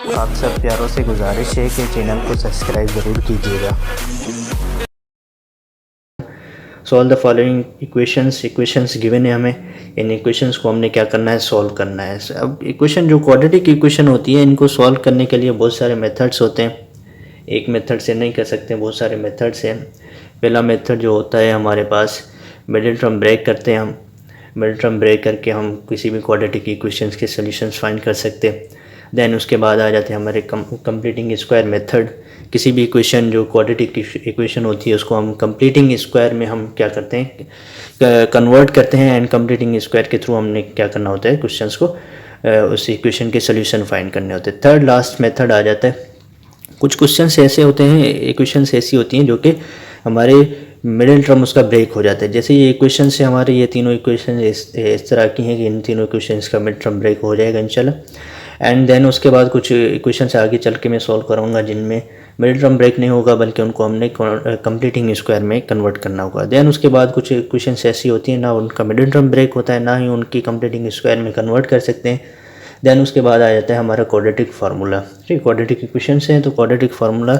आप सब प्यारों से गुजारिश है कि चैनल को सब्सक्राइब ज़रूर कीजिएगा। Solve the following equations given है हमें। इन इक्वेशंस को हमने क्या करना है, सॉल्व करना है। अब इक्वेशन जो क्वाड्रेटिक इक्वेशन होती है, इनको सॉल्व करने के लिए बहुत सारे मेथड्स होते हैं। एक मेथड से नहीं कर सकते, बहुत सारे मेथड्स हैं। पहला मेथड जो होता है हमारे पास, मिडिल टर्म ब्रेक करते हैं हम। मिडिल टर्म ब्रेक करके हम किसी भी क्वाड्रेटिक इक्वेशंस के सॉल्यूशंस फाइंड कर सकते हैं। देन उसके बाद आ जाते हैं हमारे कंप्लीटिंग स्क्वायर मेथड। किसी भी इक्वेशन जो क्वाड्रेटिक इक्वेशन होती है उसको हम कंप्लीटिंग स्क्वायर में हम क्या करते हैं, कन्वर्ट करते हैं। एंड कंप्लीटिंग स्क्वायर के थ्रू हमने क्या करना होता है, क्वेश्चंस को उस इक्वेशन के सोल्यूशन फाइंड करने होते हैं। थर्ड लास्ट मेथड आ जाता है। कुछ क्वेश्चंस ऐसे होते हैं, इक्वेशंस ऐसी होती हैं जो कि हमारे मिडिल टर्म उसका ब्रेक हो जाता है। जैसे ये इक्वेशन से हमारे ये तीनों इक्वेशन इस तरह की हैं कि इन तीनों इक्वेशंस का मिड टर्म ब्रेक हो जाएगा इंशाल्लाह। एंड देन उसके बाद कुछ इक्वेशन से आगे चल के मैं सॉल्व करूँगा जिनमें मिडिल टर्म ब्रेक नहीं होगा, बल्कि उनको हमने कंप्लीटिंग स्क्वायर में कन्वर्ट करना होगा। देन उसके बाद कुछ इक्वेशंस ऐसी होती हैं ना उनका मिडिल टर्म ब्रेक होता है, ना ही उनकी कंप्लीटिंग स्क्वायर में कन्वर्ट कर सकते हैं। देन उसके बाद आ जाता है हमारा क्वाड्रेटिक फार्मूला। ठीक है, क्वाड्रेटिक इक्वेशंस हैं तो क्वाड्रेटिक फार्मूला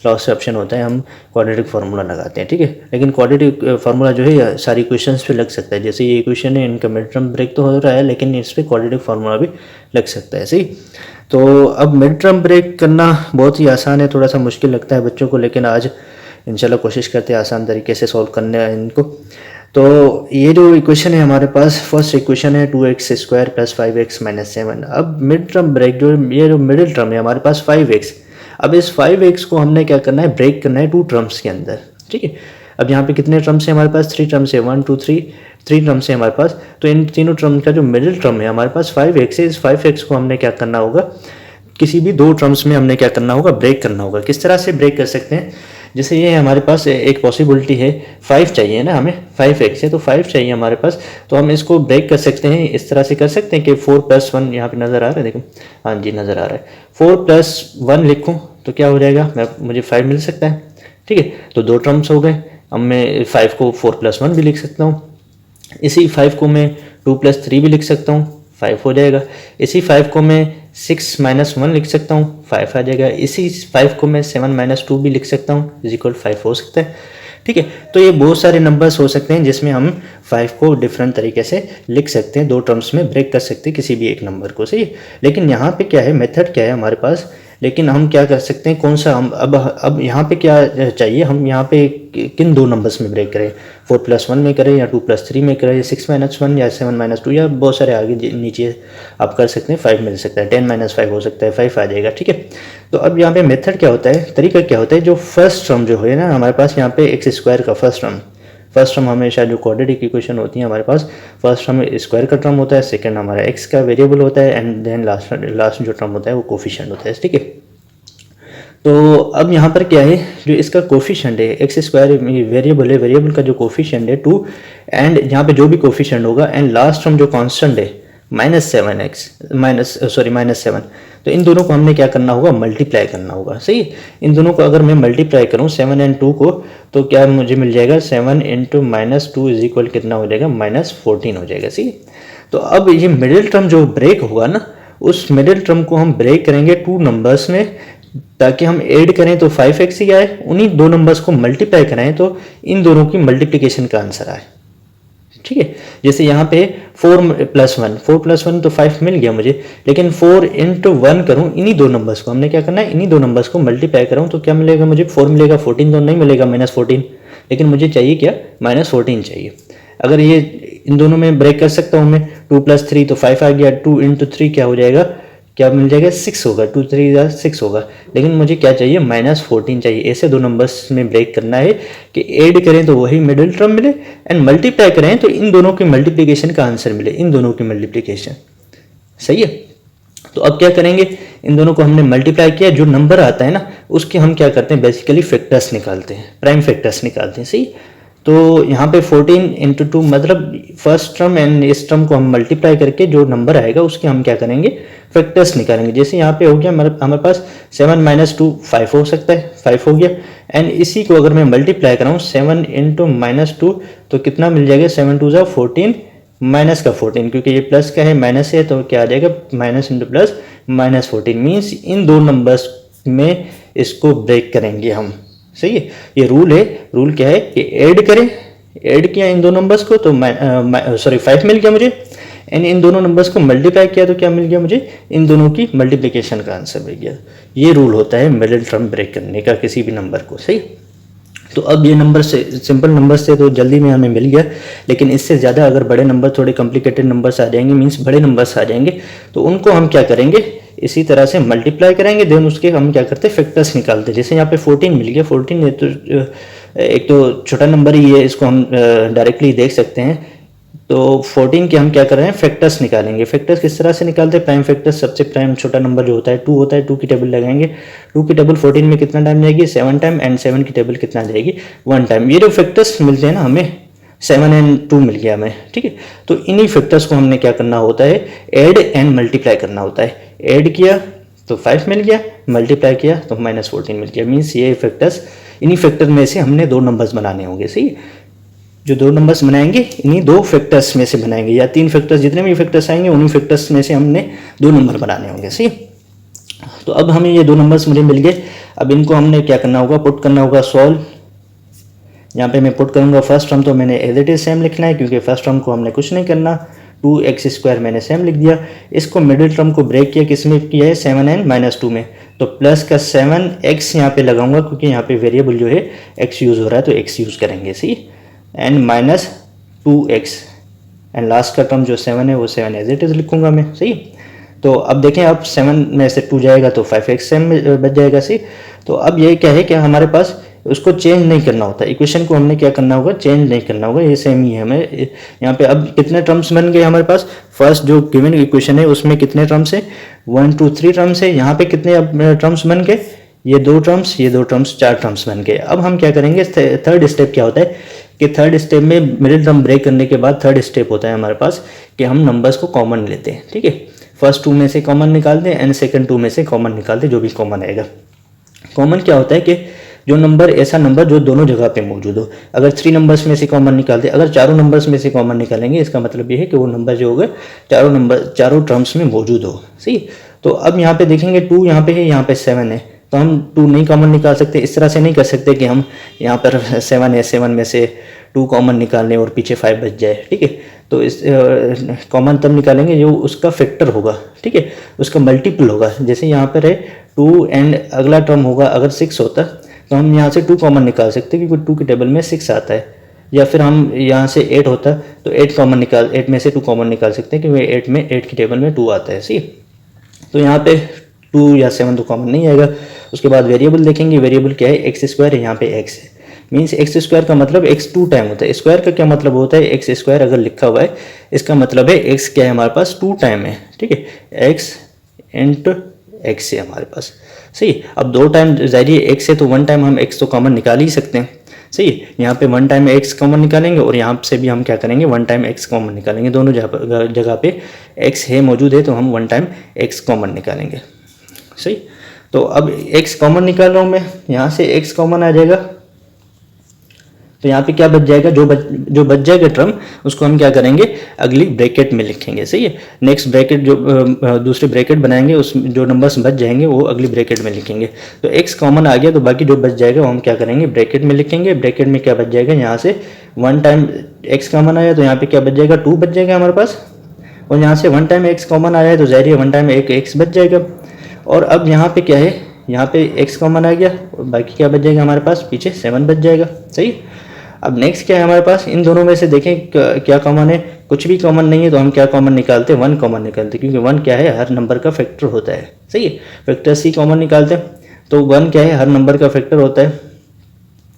लास्ट ऑप्शन होता है, हम क्वाड्रेटिक फार्मूला लगाते हैं। ठीक है, लेकिन क्वाड्रेटिक फार्मूला जो है सारी इक्वेशंस पे लग सकता है। जैसे ये इक्वेशन है, इनका मिड टर्म ब्रेक तो हो रहा है, लेकिन इस पर क्वाड्रेटिक फार्मूला भी लग सकता है। सही, तो अब मिड टर्म ब्रेक करना बहुत ही आसान है, थोड़ा सा मुश्किल लगता है बच्चों को, लेकिन आज इंशाल्लाह कोशिश करते हैं आसान तरीके से सॉल्व करने इनको। तो ये जो इक्वेशन है हमारे पास, फर्स्ट इक्वेशन है 2x² + 5x - 7। अब मिड टर्म ब्रेक ये जो मिडिल टर्म है हमारे पास 5x। अब इस 5x को हमने क्या करना है, ब्रेक करना है 2 टर्म्स के अंदर। ठीक है, अब यहाँ पे कितने टर्म्स हैं हमारे पास, 3 टर्म्स है, 1 2 3 टर्म्स है हमारे पास। तो इन तीनों टर्म का जो मिडिल टर्म है हमारे पास 5x है। इस 5x को हमने क्या करना होगा, किसी भी 2 टर्म्स में हमने क्या करना होगा, ब्रेक करना होगा। किस तरह से ब्रेक कर सकते हैं, जैसे ये हमारे पास एक पॉसिबिलिटी है, 5 चाहिए ना हमें, 5x है तो 5 चाहिए हमारे पास, तो हम इसको ब्रेक कर सकते हैं। इस तरह से कर सकते हैं कि 4 + 1 यहाँ पे नज़र आ रहा है, देखो, हाँ जी नज़र आ रहा है। 4 + 1 लिखूँ तो क्या हो जाएगा, मुझे 5 मिल सकता है। ठीक है, तो 2 टर्म्स हो गए। अब मैं 5 को 4 + 1 भी लिख सकता हूँ। इसी 5 को मैं 2 + 3 भी लिख सकता हूँ, 5 हो जाएगा। इसी 5 को मैं 6 - 1 लिख सकता हूँ, 5 आ जाएगा। इसी 5 को मैं 7 - 2 भी लिख सकता हूँ, = 5 हो सकता है। ठीक है, तो ये बहुत सारे नंबर्स हो सकते हैं जिसमें हम 5 को डिफरेंट तरीके से लिख सकते हैं, 2 टर्म्स में ब्रेक कर सकते हैं किसी भी एक नंबर को। सही, लेकिन यहाँ पे क्या है, मेथड क्या है हमारे पास, लेकिन हम क्या कर सकते हैं, कौन सा हम अब यहाँ पे क्या चाहिए, हम यहाँ पे किन 2 नंबर्स में ब्रेक करें, 4 + 1 में करें या 2 + 3 में करें, या 6 - 1 या 7 - 2, या बहुत सारे आगे नीचे आप कर सकते हैं। 5 मिल सकता है, 10 - 5 हो सकता है, 5 आ जाएगा। ठीक है, तो अब यहाँ पे मेथड क्या होता है, तरीका क्या होता है, जो फर्स्ट टर्म जो है ना हमारे पास यहाँ पे x² का फर्स्ट टर्म हमेशा जो क्वाड्रेटिक इक्वेशन होती है हमारे पास, फर्स्ट टर्म स्क्वायर का टर्म होता है, सेकंड हमारा x का वेरिएबल होता है, एंड देन लास्ट जो टर्म होता है वो कोफिशिएंट होता है। ठीक है, तो अब यहाँ पर क्या है, जो इसका कोफिशिएंट है, x² वेरिएबल है, वेरिएबल का जो कोफिशिएंट है 2, एंड यहाँ पे जो भी कोफिशिएंट होगा, एंड लास्ट टर्म जो कांस्टेंट है -7, तो इन दोनों को हमने क्या करना होगा, मल्टीप्लाई करना होगा। सही, इन दोनों को अगर मैं मल्टीप्लाई करूँ 7 और 2 को, तो क्या मुझे मिल जाएगा, 7 × -2 कितना हो जाएगा, -14 हो जाएगा। सही, तो अब ये मिडिल टर्म जो ब्रेक होगा ना, उस मिडिल टर्म को हम ब्रेक करेंगे 2 नंबर्स में, ताकि हम ऐड करें तो 5x ही आए, उन्हीं 2 नंबर्स को मल्टीप्लाई कराएं तो इन दोनों की मल्टीप्लिकेशन का आंसर आए। ठीक है, जैसे यहाँ पे 4 + 1 तो 5 मिल गया मुझे, लेकिन 4 × 1 करूँ, इन्हीं 2 नंबर्स को हमने क्या करना है, इन्हीं 2 नंबर्स को मल्टीप्लाई करूँ तो क्या मिलेगा मुझे, 4 मिलेगा, 14 तो नहीं मिलेगा, -14, लेकिन मुझे चाहिए क्या, -14 चाहिए। अगर ये इन दोनों में ब्रेक कर सकता हूँ मैं, 2 + 3 तो 5 आ गया, 2 × 3 क्या हो जाएगा, क्या मिल जाएगा, 6 होगा, 2 × 3 = 6 होगा, लेकिन मुझे क्या चाहिए, -14 चाहिए। ऐसे 2 नंबर्स में ब्रेक करना है कि ऐड करें तो वही मिडिल टर्म मिले, एंड मल्टीप्लाई करें तो इन दोनों की मल्टीप्लिकेशन का आंसर मिले, इन दोनों की मल्टीप्लिकेशन। सही है, तो अब क्या करेंगे, इन दोनों को हमने मल्टीप्लाई किया, जो नंबर आता है ना उसके हम क्या करते हैं, बेसिकली फैक्टर्स निकालते हैं, प्राइम फैक्टर्स निकालते हैं। सही, तो यहाँ पे 14 × 2 मतलब फर्स्ट टर्म एंड इस टर्म को हम मल्टीप्लाई करके जो नंबर आएगा उसके हम क्या करेंगे, फैक्टर्स निकालेंगे। जैसे यहाँ पे हो गया हमारे पास 7 - 2 5 हो सकता है, 5 हो गया, एंड इसी को अगर मैं मल्टीप्लाई कराऊँ 7 × -2 तो कितना मिल जाएगा, 7 × 2 = 14, माइनस का 14, क्योंकि ये प्लस का है माइनस है तो क्या आ जाएगा minus into plus -14 means in दो नंबर्स में इसको ब्रेक करेंगे हम। सही है, ये रूल है। रूल क्या है कि ऐड करें, ऐड किया इन दो नंबर्स को तो 5 मिल गया मुझे, एंड इन दोनों नंबर्स को मल्टीप्लाई किया तो क्या मिल गया मुझे, इन दोनों की मल्टीप्लिकेशन का आंसर मिल गया। ये रूल होता है मिडिल टर्म ब्रेक करने का किसी भी नंबर को। सही, तो अब ये नंबर से सिंपल नंबर से तो जल्दी में हमें मिल गया, लेकिन इससे ज़्यादा अगर बड़े नंबर थोड़े कॉम्प्लिकेटेड नंबर्स आ जाएंगे, मीन्स बड़े नंबर्स आ जाएंगे, तो उनको हम क्या करेंगे, इसी तरह से मल्टीप्लाई करेंगे, देन उसके हम क्या करते हैं फैक्टर्स निकालते हैं। जैसे यहाँ पे 14 मिल गया, 14 है तो एक तो छोटा नंबर ही है, इसको हम डायरेक्टली देख सकते हैं। तो 14 के हम क्या कर रहे हैं फैक्टर्स निकालेंगे। फैक्टर्स किस तरह से निकालते हैं, प्राइम फैक्टर्स, सबसे प्राइम छोटा नंबर जो होता है 2 होता है, 2 की टेबल लगाएंगे, 2 की टेबल 14 में कितना टाइम जाएगी 7 टाइम, एंड 7 की टेबल कितना जाएगी 1 टाइम। ये जो फैक्टर्स मिलते हैं ना हमें 7 एंड 2 मिल गया हमें, ठीक है। तो इन्हीं फैक्टर्स को हमने क्या करना होता है, ऐड एंड मल्टीप्लाई करना होता है। ऐड किया तो 5 मिल गया, मल्टीप्लाई किया तो -14 मिल गया। मीन्स ये फैक्टर्स, इन्हीं फैक्टर में से हमने दो नंबर्स बनाने होंगे। सही, जो दो नंबर्स बनाएंगे इन्हीं दो फैक्टर्स में से बनाएंगे, या 3 फैक्टर्स, जितने भी फैक्टर्स आएंगे उन्हीं फैक्टर्स में से हमने दो नंबर बनाने होंगे। सही, तो अब हमें ये दो नंबर्स मुझे मिल गए। अब इनको हमने क्या करना होगा, पुट करना होगा, सॉल्व। यहाँ पे मैं पुट करूँगा फर्स्ट टर्म तो मैंने एज इट इज सेम लिखना है, क्योंकि फर्स्ट टर्म को हमने कुछ नहीं करना। 2x² मैंने सेम लिख दिया। इसको मिडिल टर्म को ब्रेक किया, किस में किया है 7 एंड -2 में, तो प्लस का 7x यहाँ पे लगाऊंगा, क्योंकि यहाँ पे वेरिएबल जो है x यूज़ हो रहा है तो x यूज़ करेंगे। सही, एंड -2x, एंड लास्ट का टर्म जो 7 है वो 7 एज इट इज लिखूंगा मैं। सही, तो अब देखें, अब 7 में से 2 जाएगा तो 5x सेम बच जाएगा। सही, तो अब ये क्या है कि हमारे पास उसको चेंज नहीं करना होता, इक्वेशन को हमने क्या करना होगा, चेंज नहीं करना होगा, ये सेम ही है। हमें यहाँ पे अब कितने टर्म्स बन गए हमारे पास, फर्स्ट जो गिवन इक्वेशन है उसमें कितने टर्म्स है 1 2 3 टर्म्स है। यहाँ पे कितने अब टर्म्स बन गए, ये 2 टर्म्स, ये 2 टर्म्स, 4 टर्म्स बन गए। अब हम क्या करेंगे, थर्ड स्टेप क्या होता है कि थर्ड स्टेप में मिडिल टर्म ब्रेक करने के बाद थर्ड स्टेप होता है हमारे पास कि हम नंबर्स को कॉमन लेते हैं। ठीक है, फर्स्ट 2 में से कॉमन निकालते हैं एंड सेकंड 2 में से कॉमन निकालते हैं, जो भी कॉमन आएगा। कॉमन क्या होता है कि जो नंबर, ऐसा नंबर जो दोनों जगह पे मौजूद हो। अगर 3 नंबर्स में से कॉमन निकालते, अगर चारों नंबर्स में से कॉमन निकालेंगे, इसका मतलब ये है कि वो नंबर जो होगा चारों टर्म्स में मौजूद हो। सही, तो अब यहाँ पे देखेंगे 2 यहाँ पे है, यहाँ पे 7 है, तो हम 2 नहीं कॉमन निकाल सकते। इस तरह से नहीं कर सकते कि हम यहाँ पर 7 है, 7 में से 2 कॉमन निकालने और पीछे 5 बच जाए। ठीक है, तो इस कॉमन तब निकालेंगे जो उसका फैक्टर होगा। ठीक है, उसका मल्टीपल होगा। जैसे यहाँ पर है 2 एंड अगला टर्म होगा अगर 6 होता तो हम यहाँ से 2 कॉमन निकाल सकते क्योंकि 2 की टेबल में 6 आता है। या फिर हम यहाँ से 8 होता तो 8 में से 2 कॉमन निकाल सकते हैं क्योंकि 8 की टेबल में 2 आता है। सही, तो यहाँ पे 2 या 7 तो कॉमन नहीं आएगा। उसके बाद वेरिएबल देखेंगे, वेरिएबल क्या है, x² है, यहाँ पे x है। मीन्स x² का मतलब x 2 टाइम होता है। स्क्वायर का क्या मतलब होता है, x² अगर लिखा हुआ है इसका मतलब है x क्या है हमारे पास 2 टाइम है। ठीक है, x इंटू x है हमारे पास। सही, अब 2 टाइम जाहिर है x है तो 1 टाइम हम x तो कॉमन निकाल ही सकते हैं। सही, यहाँ पे 1 टाइम x कॉमन निकालेंगे और यहाँ से भी हम क्या करेंगे 1 टाइम x कॉमन निकालेंगे। दोनों जगह पे x है मौजूद है तो हम 1 टाइम x कॉमन निकालेंगे। सही, तो अब x कॉमन निकाल रहा हूँ मैं, यहाँ से x कॉमन आ जाएगा तो यहाँ पे क्या बच जाएगा, जो बच जाएगा टर्म उसको हम क्या करेंगे अगली ब्रैकेट में लिखेंगे। सही है, नेक्स्ट ब्रैकेट जो दूसरी ब्रैकेट बनाएंगे उस जो नंबर्स बच जाएंगे वो अगली ब्रैकेट में लिखेंगे। तो x कॉमन आ गया तो बाकी जो बच जाएगा वो हम क्या करेंगे ब्रैकेट में लिखेंगे। ब्रैकेट में क्या बच जाएगा, यहाँ से 1 टाइम x कॉमन आया तो यहाँ पे क्या बच जाएगा 2 बच जाएगा हमारे पास, और यहाँ से 1 टाइम x कॉमन आया है तो जाहिर है 1 टाइम एक x बच जाएगा। और अब यहाँ पे क्या है, यहाँ पे x कॉमन आ गया और बाकी क्या बच जाएगा हमारे पास, पीछे 7 बच जाएगा। सही, अब नेक्स्ट क्या है हमारे पास, इन दोनों में से देखें क्या कॉमन है, कुछ भी कॉमन नहीं है तो हम क्या कॉमन निकालते हैं 1 कॉमन निकालते, क्योंकि 1 क्या है हर नंबर का फैक्टर होता है। सही है, फैक्टर c कॉमन निकालते हैं तो 1 क्या है हर नंबर का फैक्टर होता है,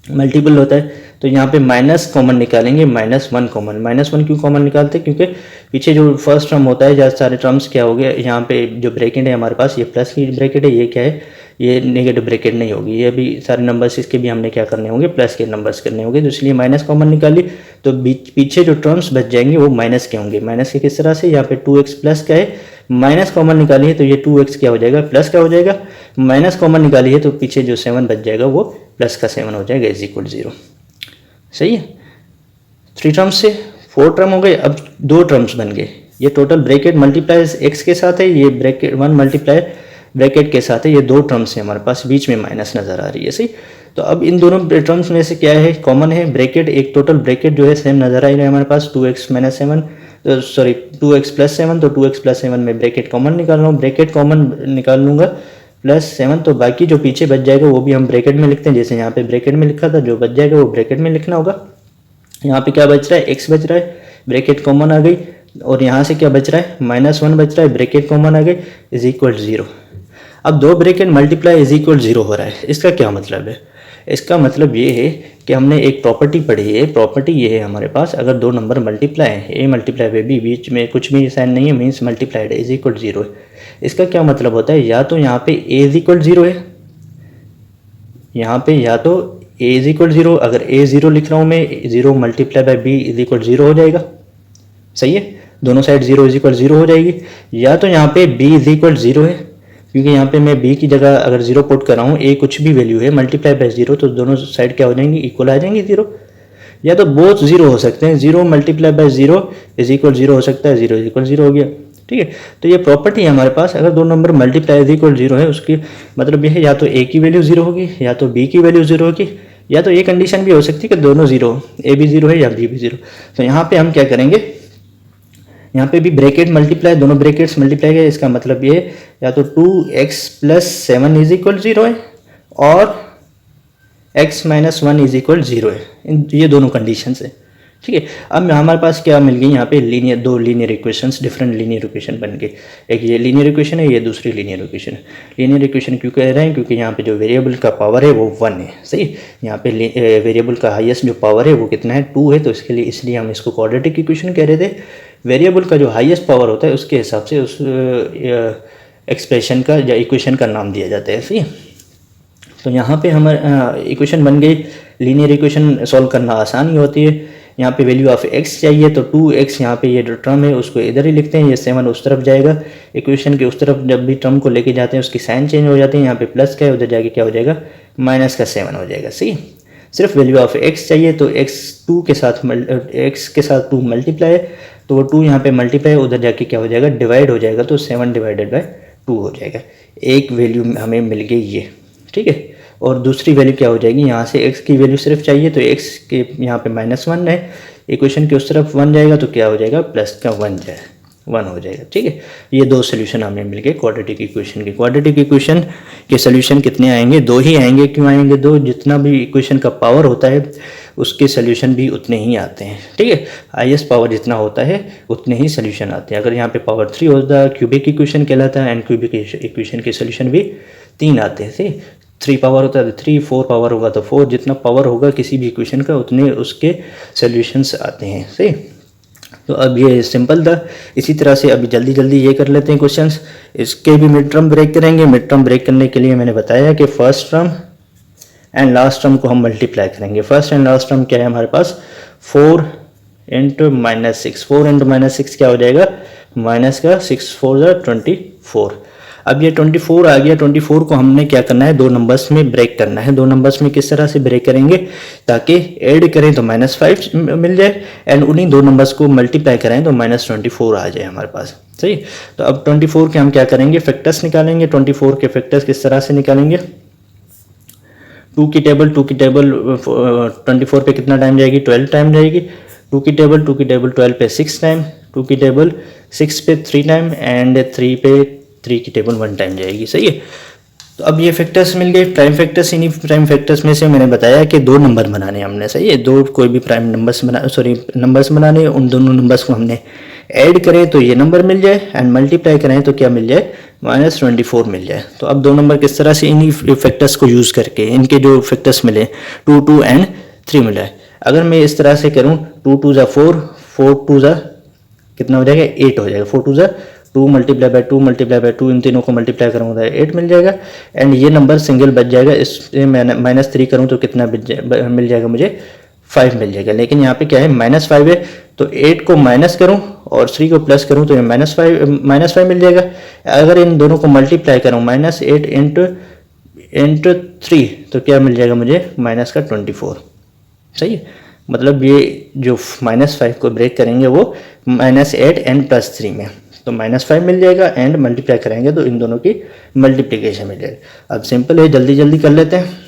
मल्टीपल होता है। तो यहाँ पे माइनस कॉमन निकालेंगे, -1 कॉमन। -1 क्यों कॉमन निकालते हैं, क्योंकि पीछे जो फर्स्ट टर्म होता है जहाँ सारे टर्म्स क्या हो गए, यहाँ पे जो ब्रैकेट है हमारे पास ये प्लस की ब्रैकेट है, ये क्या है ये नेगेटिव ब्रैकेट नहीं होगी, ये भी सारे नंबर्स इसके भी हमने क्या करने होंगे प्लस के नंबर्स करने होंगे, तो इसलिए माइनस कॉमन निकाली तो पीछे जो टर्म्स बच जाएंगे वो माइनस के होंगे। माइनस के किस तरह से, यहाँ पे 2x प्लस का है, माइनस कॉमन निकाली है तो ये 2x क्या हो जाएगा प्लस का हो जाएगा, माइनस कॉमन निकाली है तो पीछे जो 7 बच जाएगा वो प्लस का 7 हो जाएगा इज इक्वल 0। सही है, 3 टर्म्स से 4 टर्म हो गए, अब 2 टर्म्स बन गए। ये टोटल ब्रैकेट मल्टीप्लाई एक्स के साथ है, ये ब्रैकेट 1 मल्टीप्लाई ब्रैकेट के साथ है, ये 2 टर्म्स है हमारे पास, बीच में माइनस नज़र आ रही है, सही। तो अब इन दोनों टर्म्स में से क्या है कॉमन है, ब्रैकेट, एक टोटल ब्रैकेट जो है सेम नज़र आ रही है हमारे पास, 2x minus 7 sorry 2x plus 7, तो 2x प्लस 7 में ब्रैकेट कॉमन निकाल रहा हूँ, ब्रैकेट कॉमन निकाल लूँगा प्लस 7, तो बाकी जो पीछे बच जाएगा वो भी हम ब्रैकेट में लिखते हैं, जैसे यहाँ पे ब्रैकेट में लिखा था, जो बच जाएगा वो ब्रैकेट में लिखना होगा। यहाँ पे क्या बच रहा है, x बच रहा है, ब्रैकेट कॉमन आ गई, और यहाँ से क्या बच रहा है, -1 बच रहा है, ब्रैकेट कॉमन आ गई, इज इक्वल 0। अब 2 ब्रैकेट मल्टीप्लाई इज इक्वल 0 हो रहा है, इसका क्या मतलब है, इसका मतलब ये है कि हमने एक प्रॉपर्टी पढ़ी है, प्रॉपर्टी ये है हमारे पास, अगर 2 नंबर मल्टीप्लाई है, ए मल्टीप्लाई बाई बी, बीच में कुछ भी साइन नहीं है, मीन्स मल्टीप्लाइड इज इक्वल 0 है। इसका क्या मतलब होता है, या तो यहाँ पे ए इज इक्वल 0 है, यहाँ पे या तो ए इज इक्वल 0, अगर ए 0 लिख रहा हूँ मैं, 0 multiply by B is equal 0 हो जाएगा, सही है, दोनों साइड 0 इज इक्वल 0 हो जाएगी। या तो यहाँ पे b इज इक्वल 0 है, क्योंकि यहाँ पे मैं b की जगह अगर 0 पुट कर रहा हूँ, a कुछ भी वैल्यू है, मल्टीप्लाई बाई 0, तो दोनों साइड क्या हो जाएंगी, इक्वल आ जाएंगी 0। या तो बोथ 0 हो सकते हैं, 0 मल्टीप्लाई बाई 0 इज इक्वल 0 हो सकता है, 0 इज इक्वल 0 हो गया, ठीक है। तो ये प्रॉपर्टी है हमारे पास, अगर 2 नंबर मल्टीप्लाई इज इक्वल 0 है, उसकी मतलब ये है या तो a की वैल्यू 0 होगी, या तो b की वैल्यू 0 होगी, या तो ये कंडीशन भी हो सकती है कि दोनों 0, a भी 0 है या b भी 0। तो यहाँ पे हम क्या करेंगे, यहाँ पे भी ब्रैकेट मल्टीप्लाई, दोनों ब्रैकेट्स मल्टीप्लाई है, इसका मतलब ये या तो 2x प्लस 7 इज इक्वल 0 है, और x माइनस 1 इज इक्वल 0 है, ये दोनों कंडीशन है, ठीक है। अब हमारे पास क्या मिल गई, यहाँ पे linear, 2 linear equations, different linear equation बन गए, एक ये लीनियर इक्वेशन है, ये दूसरी लीनियर इक्वेशन है। लीनियर इक्वेशन क्यों कह रहे हैं, क्योंकि यहाँ पे जो वेरिएबल का पावर है वो 1 है, सही। यहाँ पे वेरिएबल का हाईएस्ट जो पावर है वो कितना है, 2 है, तो इसके लिए, इसलिए हम इसको क्वाड्रेटिक इक्वेशन कह रहे थे। वेरिएबल का जो हाईएस्ट पावर होता है उसके हिसाब से उस एक्सप्रेशन का या इक्वेशन का नाम दिया जाता है, सही। तो यहाँ पे हमारे इक्वेशन बन गई, लीनियर इक्वेशन सॉल्व करना आसानी होती है। यहाँ पे वैल्यू ऑफ x चाहिए, तो 2x यहाँ पे ये जो टर्म है उसको इधर ही लिखते हैं, ये 7 उस तरफ जाएगा, इक्वेशन के उस तरफ जब भी टर्म को लेके जाते हैं उसकी साइन चेंज हो जाती है, यहाँ पे प्लस का है, उधर जाके क्या हो जाएगा, माइनस का 7 हो जाएगा, सही। सिर्फ वैल्यू ऑफ x चाहिए, तो x के साथ 2 मल्टीप्लाई है, तो वो 2 यहाँ पे मल्टीप्लाई, उधर जाके क्या हो जाएगा, डिवाइड हो जाएगा, तो 7 डिवाइडेड बाई 2 हो जाएगा। एक वैल्यू हमें मिल गई ये, ठीक है। और दूसरी वैल्यू क्या हो जाएगी, यहाँ से x की वैल्यू सिर्फ चाहिए, तो x के यहाँ पे -1 है, इक्वेशन के उस तरफ 1 जाएगा, तो क्या हो जाएगा, प्लस का 1 हो जाएगा, ठीक है। ये 2 सोल्यूशन हमें मिल गए क्वाड्रेटिक इक्वेशन के। क्वाड्रेटिक इक्वेशन के सोल्यूशन कितने आएंगे, 2 ही आएंगे। क्यों आएंगे 2, जितना भी इक्वेशन का पावर होता है उसके सोल्यूशन भी उतने ही आते हैं, ठीक है। हाईएस्ट पावर जितना होता है उतने ही सोल्यूशन आते हैं। अगर यहाँ पे पावर 3 होता है, क्यूबिक इक्वेशन कहलाता है, एंड क्यूबिक इक्वेशन के सोल्यूशन भी 3 आते हैं, ठीक। 3 पावर होता है 3, 4 पावर होगा तो 4, जितना पावर होगा किसी भी इक्वेशन का उतने उसके सॉल्यूशंस आते हैं, सही। तो अब ये सिंपल था। इसी तरह से अभी जल्दी जल्दी ये कर लेते हैं क्वेश्चंस, इसके भी मिड टर्म ब्रेक करेंगे। मिड टर्म ब्रेक करने के लिए मैंने बताया कि first term and last term को हम मल्टीप्लाई करेंगे। फर्स्ट एंड लास्ट टर्म क्या है हमारे पास, 4 इंटू -6, 4 इंटू -6 क्या हो जाएगा, माइनस का 6 4 24। अब ये 24 आ गया, 24 को हमने क्या करना है, 2 नंबर्स में ब्रेक करना है। 2 नंबर्स में किस तरह से ब्रेक करेंगे, ताकि ऐड करें तो -5 मिल जाए, एंड उन्हीं 2 नंबर्स को मल्टीप्लाई करें तो -24 आ जाए हमारे पास, सही। तो अब 24 के हम क्या करेंगे, फैक्टर्स निकालेंगे। 24 के फैक्टर्स किस तरह से निकालेंगे, 2 की टेबल 24 पे कितना टाइम जाएगी, 12 टाइम जाएगी। 2 की टेबल 12 पे 6 टाइम, 2 की टेबल 6 पे 3 टाइम, एंड 3 पे 3 की टेबल 1 टाइम जाएगी, सही है। तो अब ये फैक्टर्स मिल गए, प्राइम फैक्टर्स। इन्हीं प्राइम फैक्टर्स में से मैंने बताया कि 2 नंबर बनाने हमने, सही है। 2 कोई भी प्राइम नंबर्स बनाने, उन दोनों नंबर्स को हमने ऐड करें तो ये नंबर मिल जाए, एंड मल्टीप्लाई करें तो क्या मिल जाए, -24 मिल जाए। तो अब 2 नंबर किस तरह से इन्हीं फैक्टर्स को यूज़ करके इनके जो फैक्टर्स मिले 2 2 एंड 3 मिल जाए। अगर मैं इस तरह से करूँ, 2 2 ज़ा 4, 4 2 ज़ा कितना हो जाएगा, 8 हो जाएगा। 4 2 ज़ा 2 मल्टीप्लाई बाई 2 इन तीनों को मल्टीप्लाई करूँगा 8 मिल जाएगा, एंड ये नंबर सिंगल बच जाएगा। इससे मैं -3 करूँ तो कितना मिल जाएगा मुझे, 5 मिल जाएगा। लेकिन यहाँ पे क्या है, -5 है, तो 8 को माइनस करूँ और 3 को प्लस करूँ तो ये -5 मिल जाएगा। अगर इन दोनों को मल्टीप्लाई करूँ, -8 इंटू 3, तो क्या मिल जाएगा मुझे, -24, सही है। मतलब ये जो -5 को ब्रेक करेंगे वो -8 एंड +3 में, तो -5 मिल जाएगा एंड मल्टीप्लाई करेंगे तो इन दोनों की मल्टीप्लिकेशन मिल जाएगा। अब सिंपल है, जल्दी जल्दी कर लेते हैं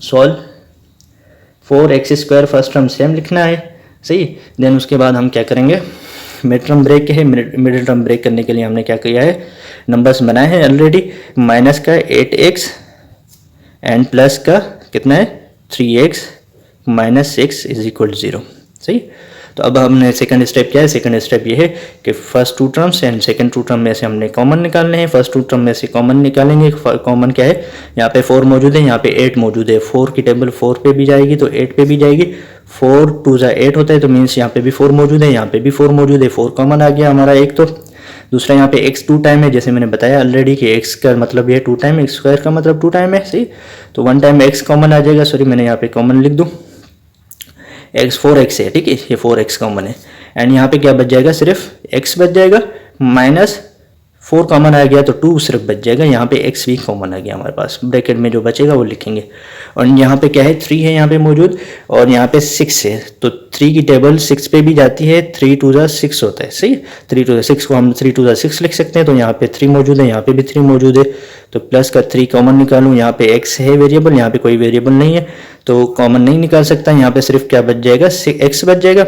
solve. 4x² first term same लिखना है, सही। देन उसके बाद हम क्या करेंगे, मिड टर्म ब्रेक है, मिडिल टर्म ब्रेक करने के लिए हमने क्या किया है, नंबर्स बनाए हैं ऑलरेडी। माइनस का 8x एंड प्लस का कितना है 3x -6 इज इक्वल 0, सही। तो अब हमने सेकंड स्टेप क्या है, सेकंड स्टेप ये है कि first two terms and second two term में से हमने कॉमन निकालने हैं। फर्स्ट टू टर्म में से कॉमन निकालेंगे, कॉमन क्या है, यहाँ पे 4 मौजूद है, यहाँ पे 8 मौजूद है। 4 की टेबल 4 पे भी जाएगी तो 8 पे भी जाएगी। 4 2 8 होता है, तो मीन्स यहाँ पे भी 4 मौजूद है, यहाँ पे भी 4 मौजूद है। 4 कॉमन आ गया हमारा एक। तो दूसरा यहाँ पे x 2 टाइम है, जैसे मैंने बताया ऑलरेडी कि x का मतलब ये 2 टाइम, x² का मतलब 2 टाइम है, सही। तो 1 टाइम x कॉमन आ जाएगा, सॉरी मैंने यहाँ पे कॉमन लिख दूँ, x 4x है, ठीक है, ये 4x कॉमन है। एंड यहाँ पे क्या बच जाएगा, सिर्फ x बच जाएगा, -4 कॉमन आ गया तो 2 सिर्फ बच जाएगा। यहाँ पे x भी कॉमन आ गया हमारे पास, ब्रैकेट में जो बचेगा वो लिखेंगे। और यहाँ पे क्या है, 3 है यहाँ पे मौजूद, और यहाँ पे 6 है, तो 3 की टेबल 6 पे भी जाती है। 3 2 6 होता है, सही। 3 2 6 को हम 3 2 6 लिख सकते हैं। तो यहाँ पे 3 मौजूद है, यहाँ पे भी 3 मौजूद है, तो प्लस का 3 कॉमन निकालूँ। यहाँ पे x है वेरिएबल, यहाँ पे कोई वेरिएबल नहीं है तो कॉमन नहीं निकाल सकता। यहाँ पे सिर्फ क्या बच जाएगा, x बच जाएगा,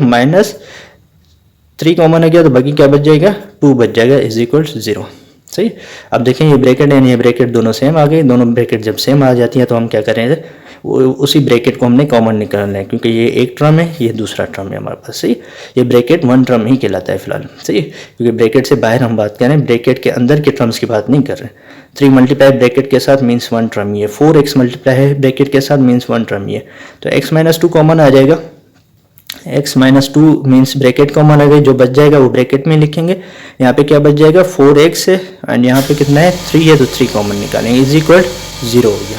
-3 कॉमन आ गया तो बाकी क्या बच जाएगा, 2 बच जाएगा, इज इक्वल 0, सही। अब देखें ये ब्रैकेट एंड ये ब्रैकेट दोनों सेम आ गए। दोनों ब्रैकेट जब सेम आ जाती है तो हम क्या करेंगे, उसी ब्रैकेट को हमने कॉमन निकालना है, क्योंकि ये एक टर्म है, ये दूसरा टर्म है हमारे पास, सही। ये ब्रैकेट 1 टर्म ही कहलाता है फिलहाल, सही, क्योंकि ब्रैकेट से बाहर हम बात कर रहे हैं, ब्रैकेट के अंदर के टर्म्स की बात नहीं कर रहे हैं। 3 मल्टीप्लाई ब्रैकेट के साथ मीन्स 1 टर्म ही है, 4x मल्टीप्लाई है ब्रैकेट के साथ मीन्स 1 टर्म ही है। तो x -2 कॉमन आ जाएगा, x -2 मीन्स ब्रैकेट कॉमन आ गई, जो बच जाएगा वो ब्रैकेट में लिखेंगे। यहाँ पे क्या बच जाएगा, 4x है एंड यहाँ पे कितना है 3 है, तो 3 कॉमन निकालेंगे, इज इक्वल 0 हो गया।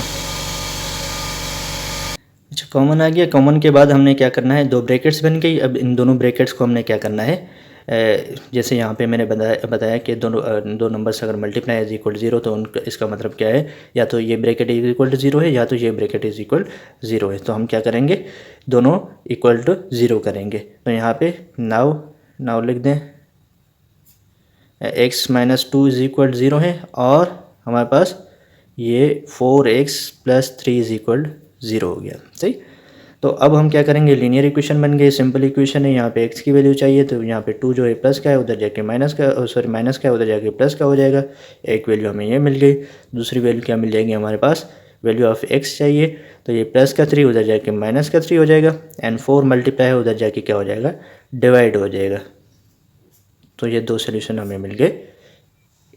अच्छा, कॉमन आ गया। कॉमन के बाद हमने क्या करना है, 2 ब्रैकेट्स बन गई। अब इन दोनों ब्रैकेट्स को हमने क्या करना है, जैसे यहाँ पे मैंने बताया कि दो नंबर्स अगर मल्टीप्लाई इज इक्वल 0 तो उनका इसका मतलब क्या है, या तो ये ब्रैकेट इज इक्वल टू 0 है या तो ये ब्रैकेट इज इक्वल 0 है। तो हम क्या करेंगे, दोनों इक्वल टू 0 करेंगे। तो यहाँ पे नाउ लिख दें, x -2 इज इक्वल 0 है और हमारे पास ये 4x + 3 इज इक्वल 0 हो गया, सही। तो अब हम क्या करेंगे, लीनियर इक्वेशन बन गई, सिंपल इक्वेशन है। यहाँ पे x की वैल्यू चाहिए तो यहाँ पे 2 जो है प्लस का है, उधर जाके माइनस का है, उधर जाके प्लस का हो जाएगा। एक वैल्यू हमें ये मिल गई, दूसरी वैल्यू क्या मिल जाएगी हमारे पास, वैल्यू ऑफ x चाहिए, तो ये प्लस का 3 उधर जाके माइनस का 3 हो जाएगा, एंड 4 मल्टीप्लाई है, उधर जाके क्या हो जाएगा, डिवाइड हो जाएगा। तो ये 2 सोल्यूशन हमें मिल गए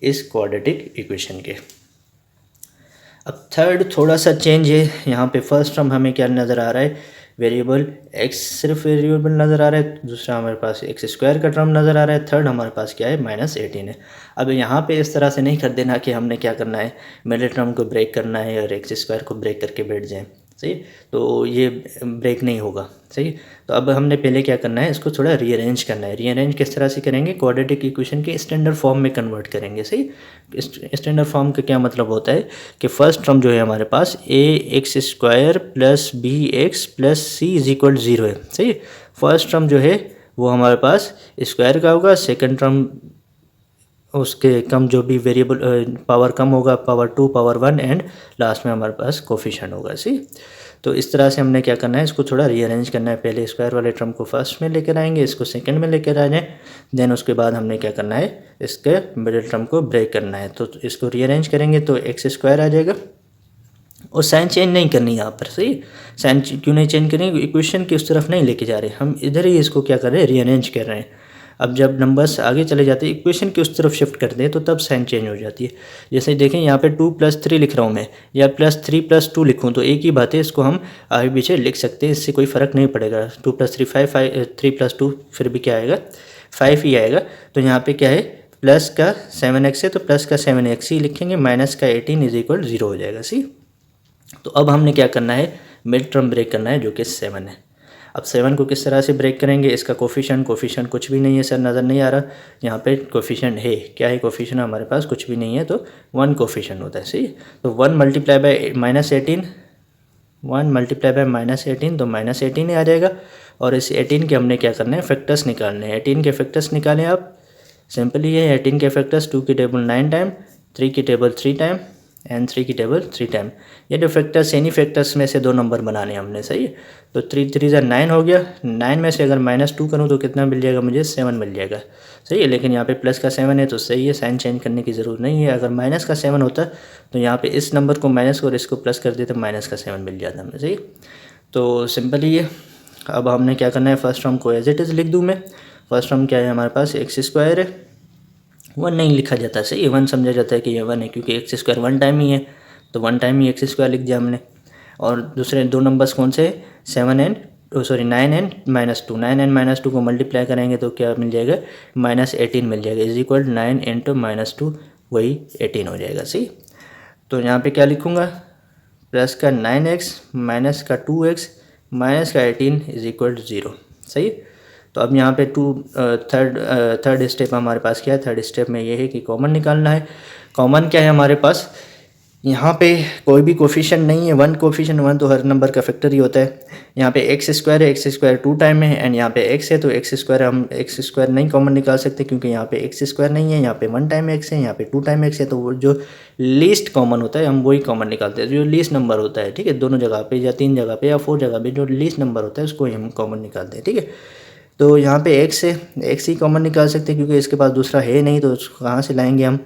इस क्वाड्रेटिक इक्वेशन के। अब थर्ड थोड़ा सा चेंज है, यहाँ पे फर्स्ट टर्म हमें क्या नज़र आ रहा है, वेरिएबल x सिर्फ वेरिएबल नज़र आ रहा है, दूसरा हमारे पास x² का टर्म नज़र आ रहा है, थर्ड हमारे पास क्या है, -18 है। अब यहाँ पे इस तरह से नहीं कर देना कि हमने क्या करना है, मिडिल टर्म को ब्रेक करना है और x² को ब्रेक करके बैठ जाएं, सही। तो ये ब्रेक नहीं होगा, सही। तो अब हमने पहले क्या करना है, इसको थोड़ा रीअरेंज करना है। रीअरेंज किस तरह से करेंगे, क्वाड्रेटिक इक्वेशन के स्टैंडर्ड फॉर्म में कन्वर्ट करेंगे, सही। स्टैंडर्ड फॉर्म का क्या मतलब होता है कि फर्स्ट टर्म जो है हमारे पास ax² + bx + c is equal 0 है, सही। फर्स्ट टर्म जो है वो हमारे पास स्क्वायर का होगा, सेकंड टर्म उसके कम जो भी वेरिएबल पावर कम होगा, पावर 2 पावर 1 एंड लास्ट में हमारे पास कोफिशिएंट होगा, सी। तो इस तरह से हमने क्या करना है, इसको थोड़ा रीअरेंज करना है। पहले स्क्वायर वाले टर्म को फर्स्ट में लेकर आएंगे, इसको सेकंड में लेकर आ जाएँ, देन उसके बाद हमने क्या करना है, इसके मिडिल टर्म को ब्रेक करना है। तो इसको रीअरेंज करेंगे तो x² आ जाएगा, और साइन चेंज नहीं करनी यहाँ पर, सही। साइन क्यों नहीं चेंज करेंगे, इक्वेशन की उस तरफ नहीं लेके जा रहे, हम इधर ही इसको क्या कर रहे हैं, रीअरेंज कर रहे हैं। अब जब नंबर्स आगे चले जाते हैं, इक्वेशन की उस तरफ शिफ्ट करते हैं, तो तब साइन चेंज हो जाती है। जैसे देखें यहाँ पे 2 + 3 लिख रहा हूँ मैं, या +3 + 2 लिखूँ तो एक ही बात है, इसको हम आगे पीछे लिख सकते हैं, इससे कोई फ़र्क नहीं पड़ेगा। 2 + 3 5, 3 + 2 फिर भी क्या आएगा, 5 ही आएगा। तो यहाँ पर क्या है, प्लस का 7x है तो प्लस का 7x ही लिखेंगे, माइनस का 18 इज इक्वल 0 हो जाएगा, सी। तो अब हमने क्या करना है, मिड टर्म ब्रेक करना है जो कि 7 है। अब 7 को किस तरह से ब्रेक करेंगे, इसका कोफिशिएंट कुछ भी नहीं है सर, नज़र नहीं आ रहा। यहाँ पे कोफिशिएंट है, क्या है कोफिशिएंट हमारे पास, कुछ भी नहीं है, तो 1 कोफिशिएंट होता है, सही। तो 1 × -18 1 मल्टीप्लाई बाय -18 तो -18 ही आ जाएगा। और इस 18 के हमने क्या करना है, फैक्टर्स निकालने हैं। 18 के फैक्टर्स निकालें आप, सिंपली ये 18 के फैक्टर्स 2 की टेबल 9 टाइम, 3 की टेबल 3 टाइम एंड 3 की टेबल 3 टाइम। ये जो फैक्टर्स इन्हीं फैक्टर्स में से 2 नंबर बनाने हैं हमने, सही है। तो 3 3 ज़ा 9 हो गया, 9 में से अगर -2 करूँ तो कितना मिल जाएगा मुझे, 7 मिल जाएगा, सही है। लेकिन यहाँ पे प्लस का 7 है तो सही है, साइन चेंज करने की ज़रूरत नहीं है। अगर माइनस का 7 होता तो यहाँ पे इस नंबर को माइनस और इसको प्लस कर देते, माइनस का 7 मिल जाता हमें, सही। तो सिंपली ये अब हमने क्या करना है, फर्स्ट टर्म को एज इट इज़ लिख दूँ मैं। फर्स्ट टर्म क्या है हमारे पास, एक्स स्क्वायर है, 1 नहीं लिखा जाता, सही है, 1 समझा जाता है कि ये 1 है, क्योंकि एक्स स्क्वायर 1 टाइम ही है, तो 1 टाइम ही एक्स स्क्वायर लिख दिया हमने। और दूसरे 2 नंबर्स कौन से, 7 एंड 9 एंड -2, 9 एंड -2 को मल्टीप्लाई करेंगे तो क्या मिल जाएगा, -18 मिल जाएगा, इज इक्वल 9 इंटू -2 वही 18 हो जाएगा, सही। तो यहाँ पे क्या लिखूँगा, प्लस का 9x माइनस का 2x माइनस का 18 इज इक्वल 0, सही। तो अब यहाँ पे थर्ड स्टेप हमारे पास क्या है, थर्ड स्टेप में ये है कि कॉमन निकालना है। कॉमन क्या है हमारे पास, यहाँ पे कोई भी कोफिशिएंट नहीं है, 1 कोफिशिएंट 1 तो हर नंबर का फैक्टर ही होता है। यहाँ पे एक्स स्क्वायर है, एक्स स्क्वायर 2 टाइम में है, एंड यहाँ पे एक्स है तो एक्स स्क्वायर हम एक्स स्क्वायर नहीं कॉमन निकाल सकते, क्योंकि यहाँ पे एक्स स्क्वायर नहीं है, यहाँ पे 1 टाइम एक्स है, यहाँ पे 2 टाइम एक्स है। तो वो जो लीस्ट कॉमन होता है हम वही कॉमन निकालते हैं, जो लीस्ट नंबर होता है, ठीक है, दोनों जगह पे या 3 जगह पे या 4 जगह पे जो लीस्ट नंबर होता है उसको ही हम कॉमन निकालते हैं, ठीक है। तो यहाँ पे एक्स है, एक्स ही कॉमन निकाल सकते हैं क्योंकि इसके पास दूसरा है नहीं, तो उसको कहाँ से लाएंगे हम।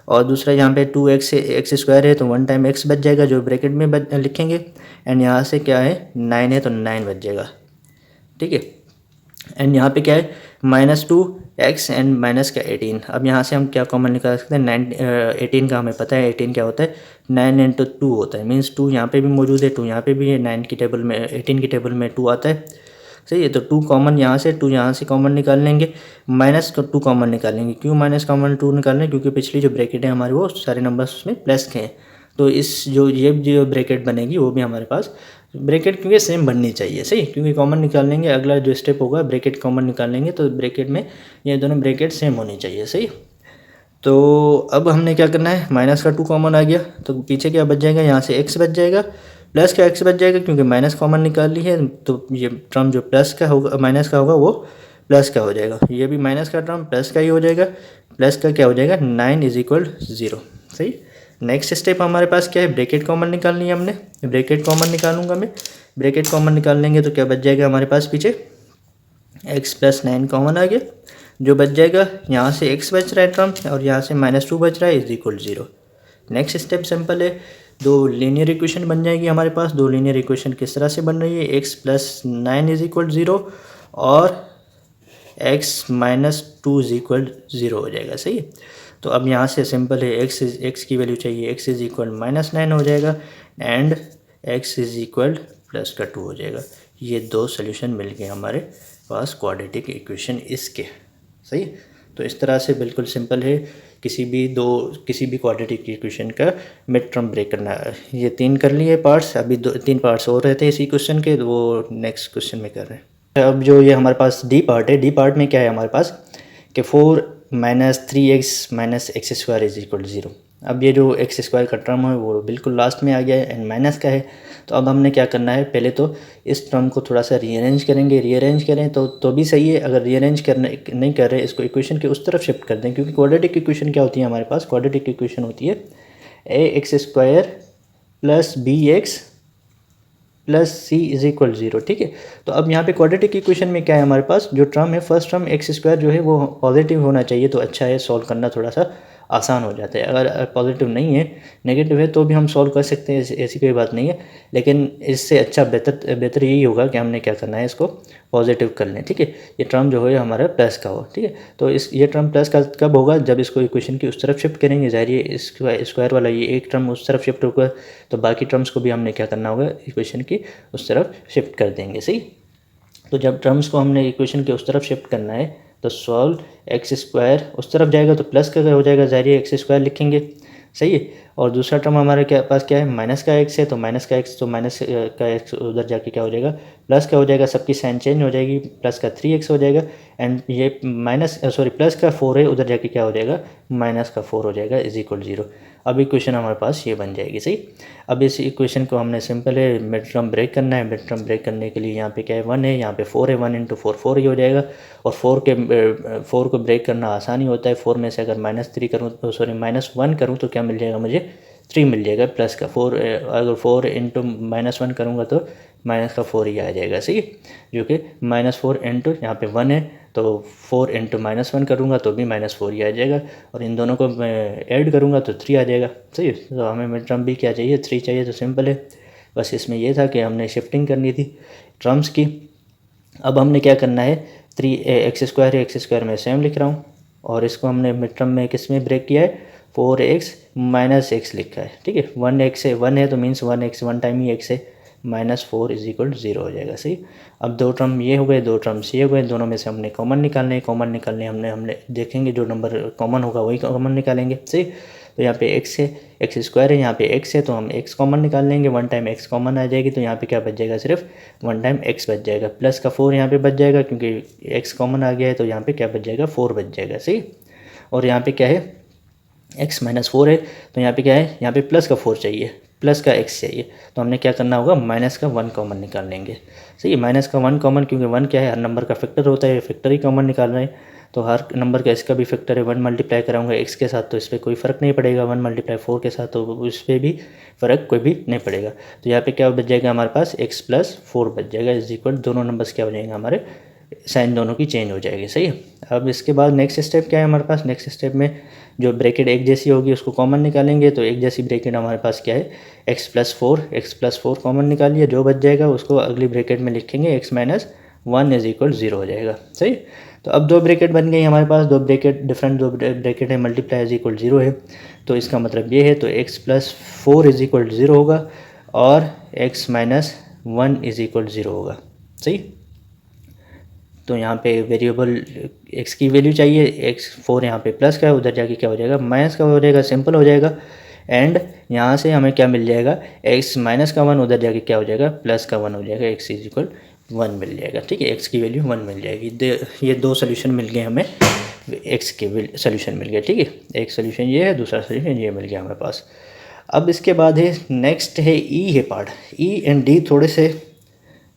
और दूसरा यहाँ पे 2x है, एक्स स्क्वायर है तो 1 टाइम x बच जाएगा जो ब्रैकेट में लिखेंगे, एंड यहाँ से क्या है 9 है तो 9 बच जाएगा, ठीक है। एंड यहाँ पे क्या है -2x एंड माइनस का 18। अब यहाँ से हम क्या कॉमन निकाल सकते हैं, 18 का हमें पता है, 18 क्या होता है, 9 इंटू 2 होता है, मीन्स 2 यहाँ पे भी मौजूद है, 2 यहाँ पे भी है, 9 की टेबल में 18 की टेबल में 2 आता है, सही है। तो 2 कॉमन यहाँ से, 2 यहाँ से कॉमन निकाल लेंगे, माइनस का 2 कॉमन निकालेंगे। क्यों माइनस कॉमन 2 निकाल लें, क्योंकि पिछली जो ब्रैकेट है हमारे वो सारे नंबर्स उसमें प्लस के हैं, तो इस ये जो ब्रैकेट बनेगी वो भी हमारे पास ब्रैकेट क्योंकि सेम बननी चाहिए, सही, क्योंकि कॉमन निकाल लेंगे, अगला जो स्टेप होगा ब्रैकेट कॉमन निकाल लेंगे, तो ब्रैकेट में ये दोनों ब्रैकेट सेम होनी चाहिए, सही। तो अब हमने क्या करना है, माइनस का 2 कॉमन आ गया तो पीछे क्या बच जाएगा, यहाँ से x बच जाएगा, प्लस का x बच जाएगा, क्योंकि माइनस कॉमन निकाल ली है तो ये टर्म जो प्लस का होगा माइनस का होगा वो प्लस का हो जाएगा, ये भी माइनस का टर्म प्लस का ही हो जाएगा, प्लस का क्या हो जाएगा 9 इज इक्वल 0, सही। नेक्स्ट स्टेप हमारे पास क्या है, ब्रैकेट कॉमन निकालनी है हमने, ब्रैकेट कॉमन निकालूंगा मैं, ब्रैकेट कॉमन निकाल लेंगे तो क्या बच जाएगा हमारे पास पीछे x प्लस 9 कॉमन आ गया, जो बच जाएगा यहाँ से x बच रहा है टर्म और यहाँ से -2 बच रहा है is equal 0। Next step simple है, 2 लीनियर इक्वेशन बन जाएगी हमारे पास। 2 लीनियर इक्वेशन किस तरह से बन रही है, x प्लस 9 इज इक्वल 0 और x माइनस 2 इज इक्वल 0 हो जाएगा, सही है। तो अब यहाँ से सिंपल है, x की वैल्यू चाहिए, x इज इक्वल -9 हो जाएगा and x is equal plus का 2 हो जाएगा। ये 2 सोल्यूशन मिल गए हमारे पास क्वाड्रेटिक इक्वेशन इसके, सही। तो इस तरह से बिल्कुल सिंपल है किसी भी क्वाड्रेटिक इक्वेशन का मिड टर्म ब्रेक करना है। ये 3 कर लिए पार्ट्स, अभी 3 पार्ट्स और रहते हैं इसी क्वेश्चन के, तो वो नेक्स्ट क्वेश्चन में कर रहे हैं। अब जो ये हमारे पास डी पार्ट है, डी पार्ट में क्या है हमारे पास कि 4 - 3x - x² इज इक्वल 0। अब ये जो एक्स स्क्वायर का टर्म है वो बिल्कुल लास्ट में आ गया है एंड माइनस का है, तो अब हमने क्या करना है, पहले तो इस टर्म को थोड़ा सा रीअरेंज करेंगे, रीअरेंज करें तो भी सही है, अगर रीअरेंज करने नहीं कर रहे इसको इक्वेशन के उस तरफ शिफ्ट कर दें, क्योंकि क्वाड्रेटिक इक्वेशन क्या होती है हमारे पास, क्वाड्रेटिक इक्वेशन होती है ax² plus bx plus c is equal 0, ठीक है। तो अब यहाँ पे क्वाड्रेटिक इक्वेशन में क्या है हमारे पास, जो टर्म है फर्स्ट टर्म x² जो है वो पॉजिटिव होना चाहिए, तो अच्छा है, सॉल्व करना थोड़ा सा आसान हो जाता है। अगर पॉजिटिव नहीं है, नेगेटिव है, तो भी हम सॉल्व कर सकते हैं, ऐसी कोई बात नहीं है, लेकिन इससे अच्छा बेहतर यही होगा कि हमने क्या करना है, इसको पॉजिटिव कर लें, ठीक है। ये टर्म जो है हमारा प्लस का हो, ठीक है। तो ये टर्म प्लस का कब होगा, जब इसको इक्वेशन की उस तरफ शिफ्ट करेंगे, ज़ाहिर है स्क्वायर वाला ये एक टर्म उस तरफ शिफ्ट होगा, तो बाकी टर्म्स को भी हमने क्या करना होगा, इक्वेशन की उस तरफ शिफ्ट कर देंगे, सही। तो जब टर्म्स को हमने इक्वेशन के उस तरफ शिफ्ट करना है तो सॉल्व x² उस तरफ जाएगा तो प्लस का हो जाएगा, ज़ाहिर है x² लिखेंगे, सही है। और दूसरा टर्म हमारे पास क्या है, माइनस का x है, तो माइनस का x, तो माइनस का x उधर जाके क्या हो जाएगा, प्लस का हो जाएगा, सबकी साइन चेंज हो जाएगी, प्लस का 3x हो जाएगा एंड ये प्लस का 4 है, उधर जाके क्या हो जाएगा, माइनस का 4 हो जाएगा इज इक्वल 0। अब इक्वेशन हमारे पास ये बन जाएगी। सही, अब इस इक्वेशन को हमने सिंपल है मिड टर्म ब्रेक करना है। मिड टर्म ब्रेक करने के लिए यहाँ पे क्या है 1 है, यहाँ पे 4 है, 1 इंटू 4 4 ही हो जाएगा। और 4 को ब्रेक करना आसानी होता है। 4 में से अगर -3 करूँ तो सॉरी -1 करूँ तो क्या मिल जाएगा मुझे 3 मिल जाएगा प्लस का 4। अगर 4 इंटू -1 करूँगा तो माइनस का 4 ही आ जाएगा। सही, जो कि -4 इंटू यहाँ पे 1 है तो 4 इंटू -1 करूँगा तो भी -4 ही आ जाएगा। और इन दोनों को मैं ऐड करूँगा तो 3 आ जाएगा। सही, तो हमें मिड टर्म भी क्या चाहिए 3 चाहिए। तो सिंपल है, बस इसमें ये था कि हमने शिफ्टिंग करनी थी टर्म्स की। अब हमने क्या करना है 3x² है, x² में सेम लिख रहा हूँ और इसको हमने मिड टर्म में किस में ब्रेक किया है 4x - x लिखा है। ठीक है, 1x है, 1 है तो मीन्स 1x 1 टाइम ही x है, -4 = 0 हो जाएगा। सही, अब 2 टर्म ये हो गए, 2 टर्म्स ये हो गए, दोनों में से हमने कॉमन निकालने हैं। कॉमन निकालने हमने देखेंगे जो नंबर कॉमन होगा वही कॉमन निकालेंगे। सही, तो यहाँ पे x है, x² है, यहाँ पे x है तो हम x कॉमन निकाल लेंगे। 1 टाइम x कॉमन आ जाएगी तो यहाँ पे क्या बच जाएगा सिर्फ 1 टाइम x बच जाएगा। प्लस का 4 यहाँ पे बच जाएगा क्योंकि x कॉमन आ गया है तो यहाँ पे क्या बच जाएगा 4 बच जाएगा। सही, और यहाँ पे क्या है x -4 है तो यहाँ पे क्या है यहाँ पे प्लस का 4 चाहिए, प्लस का x चाहिए तो हमने क्या करना होगा माइनस का 1 कॉमन निकाल लेंगे। सही है, माइनस का 1 कॉमन क्योंकि 1 क्या है हर नंबर का फैक्टर होता है, फैक्टर ही कॉमन निकाल रहे हैं तो हर नंबर का इसका भी फैक्टर है। 1 मल्टीप्लाई कराऊंगा x के साथ तो इस पर कोई फ़र्क नहीं पड़ेगा, 1 मल्टीप्लाई 4 के साथ तो इस पर भी फ़र्क कोई भी नहीं पड़ेगा। तो यहाँ पे क्या बच जाएगा हमारे पास x + 4 बच जाएगा = दोनों नंबर्स क्या हो जाएंगे हमारे साइन दोनों की चेंज हो जाएगी। सही है, अब इसके बाद नेक्स्ट स्टेप क्या है हमारे पास, नेक्स्ट स्टेप में जो ब्रैकेट एक जैसी होगी उसको कॉमन निकालेंगे। तो एक जैसी ब्रैकेट हमारे पास क्या है x + 4 कॉमन निकालिए, जो बच जाएगा उसको अगली ब्रैकेट में लिखेंगे x - 1 = 0 हो जाएगा। सही, तो अब 2 ब्रैकेट बन गई हमारे पास, 2 ब्रैकेट डिफरेंट 2 ब्रैकेट है, मल्टीप्लाई = 0 है तो इसका मतलब ये है तो x + 4 = 0 होगा और x - 1 = 0 होगा। सही, तो यहाँ पे वेरिएबल x की वैल्यू चाहिए, x4 यहाँ पे प्लस का है, उधर जाके क्या हो जाएगा माइनस का हो जाएगा, सिंपल हो जाएगा। एंड यहाँ से हमें क्या मिल जाएगा x - 1, उधर जाके क्या हो जाएगा प्लस का 1 हो जाएगा, x = 1 मिल जाएगा। ठीक है, x की वैल्यू 1 मिल जाएगी। ये 2 सोल्यूशन मिल गए हमें, x के सोल्यूशन मिल गया। ठीक है, एक सोल्यूशन ये है, दूसरा सोल्यूशन ये मिल गया हमारे पास। अब इसके बाद है नेक्स्ट है E है पार्ट। E एंड D थोड़े से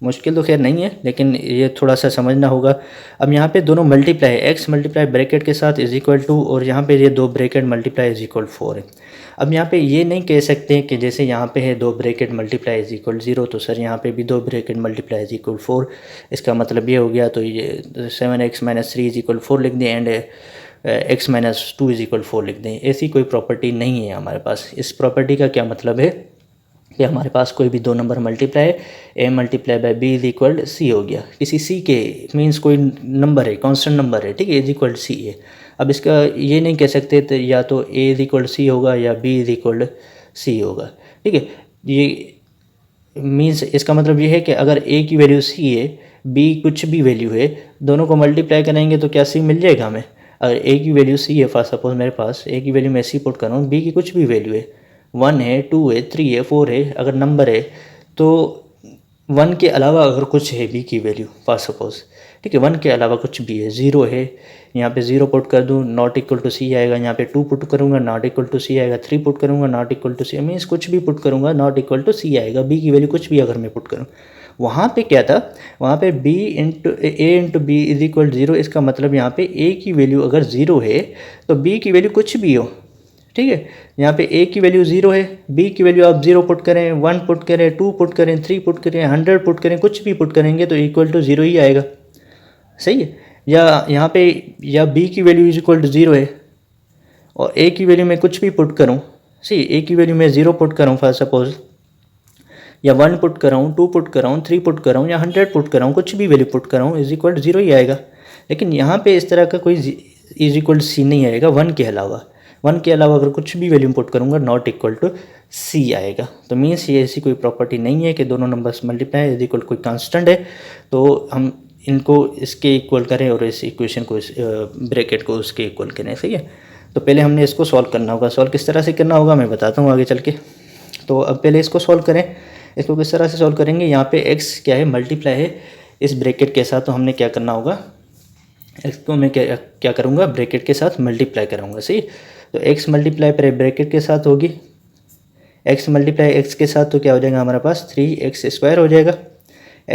मुश्किल तो खैर नहीं है लेकिन ये थोड़ा सा समझना होगा। अब यहाँ पे दोनों मल्टीप्लाई है, x मल्टीप्लाई ब्रैकेट के साथ = और यहाँ पे ये 2 ब्रैकेट मल्टीप्लाई = 4 है। अब यहाँ पे ये नहीं कह सकते कि जैसे यहाँ पे है 2 ब्रैकेट मल्टीप्लाई = 0 तो सर यहाँ पे भी 2 ब्रैकेट मल्टीप्लाई = 4, इसका मतलब ये हो गया तो ये 7x - 3 = 4 लिख दें एंड x - 2 = 4 लिख दें। ऐसी कोई प्रॉपर्टी नहीं है हमारे पास। इस प्रॉपर्टी का क्या मतलब है कि हमारे पास कोई भी 2 नंबर मल्टीप्लाई है, a × b = c हो गया। किसी c के मीन्स कोई नंबर है, कांस्टेंट नंबर है, ठीक है, a = c है। अब इसका ये नहीं कह सकते तो या तो a = c होगा या b = c होगा। ठीक है, ये मीन्स इसका मतलब ये है कि अगर a की वैल्यू c है, b कुछ भी वैल्यू है, दोनों को मल्टीप्लाई करेंगे तो क्या c मिल जाएगा हमें। अगर a की वैल्यू c है, फॉर सपोज मेरे पास a की वैल्यू मैं c पुट कर रहा हूँ, b की कुछ भी वैल्यू है, 1 है, 2 है, 3 है, 4 है, अगर नंबर है तो 1 के अलावा अगर कुछ है b की वैल्यू फॉर सपोज, ठीक है, 1 के अलावा कुछ भी है, 0 है, यहाँ पे 0 पुट कर दूँ ≠ c आएगा, यहाँ पे 2 पुट करूँगा ≠ c आएगा, 3 पुट करूँगा ≠ c, मीन्स कुछ भी पुट करूँगा ≠ c आएगा। b की वैल्यू कुछ भी अगर मैं पुट करूँ, वहाँ पे क्या था, वहाँ पे a × b = 0, इसका मतलब यहाँ पे a की वैल्यू अगर 0 है तो b की वैल्यू कुछ भी हो। ठीक है, यहाँ पे a की वैल्यू 0 है, b की वैल्यू आप 0 पुट करें, 1 पुट करें, 2 पुट करें, 3 पुट करें, 100 पुट करें, कुछ भी पुट करेंगे तो =0 ही आएगा। सही है, या यहाँ पे या b की वैल्यू =0 है और a की वैल्यू मैं कुछ भी पुट करूँ, सही, a की वैल्यू मैं 0 पुट करूँ फॉर सपोज, या 1 पुट कराऊँ, 2 पुट कराऊँ, 3 पुट कराऊँ या 100 पुट कराऊँ, कुछ भी वैल्यू पुट कराऊँ =0 ही आएगा। लेकिन यहाँ पे इस तरह का कोई =c नहीं आएगा, 1 के अलावा। 1 के अलावा अगर कुछ भी वैल्यू पुट करूँगा ≠ c आएगा। तो मीन्स ये ऐसी कोई प्रॉपर्टी नहीं है कि दोनों नंबर्स मल्टीप्लाई = कोई कांस्टेंट है तो हम इनको इसके इक्वल करें और इस इक्वेशन को, इस ब्रैकेट को उसके इक्वल करें। सही है, तो पहले हमने इसको सॉल्व करना होगा। सॉल्व किस तरह से करना होगा मैं बताता हूँ आगे चल के। तो अब पहले इसको सॉल्व करें। इसको किस तरह से सॉल्व करेंगे, यहाँ पे x क्या है मल्टीप्लाई है इस ब्रैकेट के साथ, तो हमने क्या करना होगा, x को मैं क्या करूँगा ब्रैकेट के साथ मल्टीप्लाई कराऊंगा। सही, तो x मल्टीप्लाई पर ब्रैकेट के साथ होगी, x मल्टीप्लाई x के साथ तो क्या हो जाएगा हमारे पास 3x² हो जाएगा,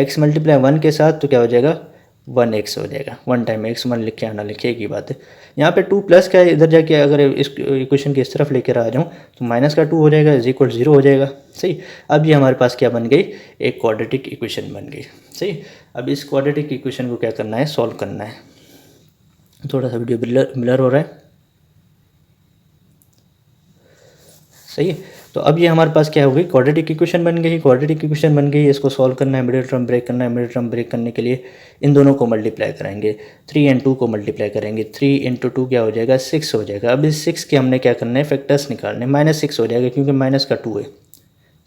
x मल्टीप्लाई 1 के साथ तो क्या हो जाएगा 1x हो जाएगा। 1 टाइम x 1 लिखे आना लिखे की बात है। यहाँ पे 2 प्लस का है, इधर जाके अगर इस इक्वेशन की इस तरफ लेकर आ जाऊँ तो माइनस का 2 हो जाएगा इज इक्वल 0 हो जाएगा। सही, अब ये हमारे पास क्या बन गई, एक क्वाड्रेटिक इक्वेशन बन गई। सही, अब इस क्वाड्रेटिक इक्वेशन को क्या करना है, सॉल्व करना है। थोड़ा सा वीडियो ब्लर हो रहा है। सही है, तो अब ये हमारे पास क्या हो गई, क्वाड्रेटिक इक्वेशन बन गई। क्वाड्रेटिक इक्वेशन बन गई, इसको सॉल्व करना है, मिडिल टर्म ब्रेक करना है। मिडिल टर्म ब्रेक करने के लिए इन दोनों को मल्टीप्लाई करेंगे, 3 और 2 को मल्टीप्लाई करेंगे, 3 × 2 क्या हो जाएगा 6 हो जाएगा। अब इस 6 के हमने क्या करना है, फैक्टर्स निकालने, -6 हो जाएगा क्योंकि माइनस का 2 है।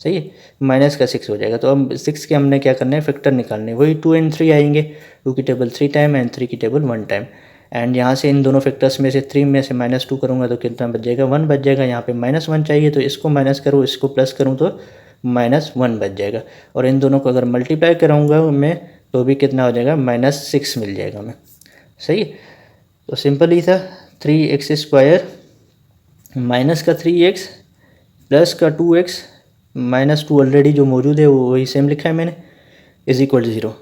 सही है, माइनस का 6 हो जाएगा। तो अब 6 के हमने क्या करना है, फैक्टर निकालने, वही 2 और 3 आएंगे, 2 की टेबल 3 टाइम एंड 3 की टेबल 1 टाइम। एंड यहाँ से इन दोनों फैक्टर्स में से 3 में से -2 करूँगा तो कितना बच जाएगा, 1 बच जाएगा। यहाँ पे -1 चाहिए तो इसको माइनस करूँ, इसको प्लस करूँ तो -1 बच जाएगा। और इन दोनों को अगर मल्टीप्लाई कराऊँगा मैं तो भी कितना हो जाएगा, -6 मिल जाएगा हमें। सही, तो सिंपल ही था, 3x² माइनस का 3x प्लस का 2x -2 ऑलरेडी जो मौजूद है वो वही सेम लिखा है मैंने, इज इक्वल 0।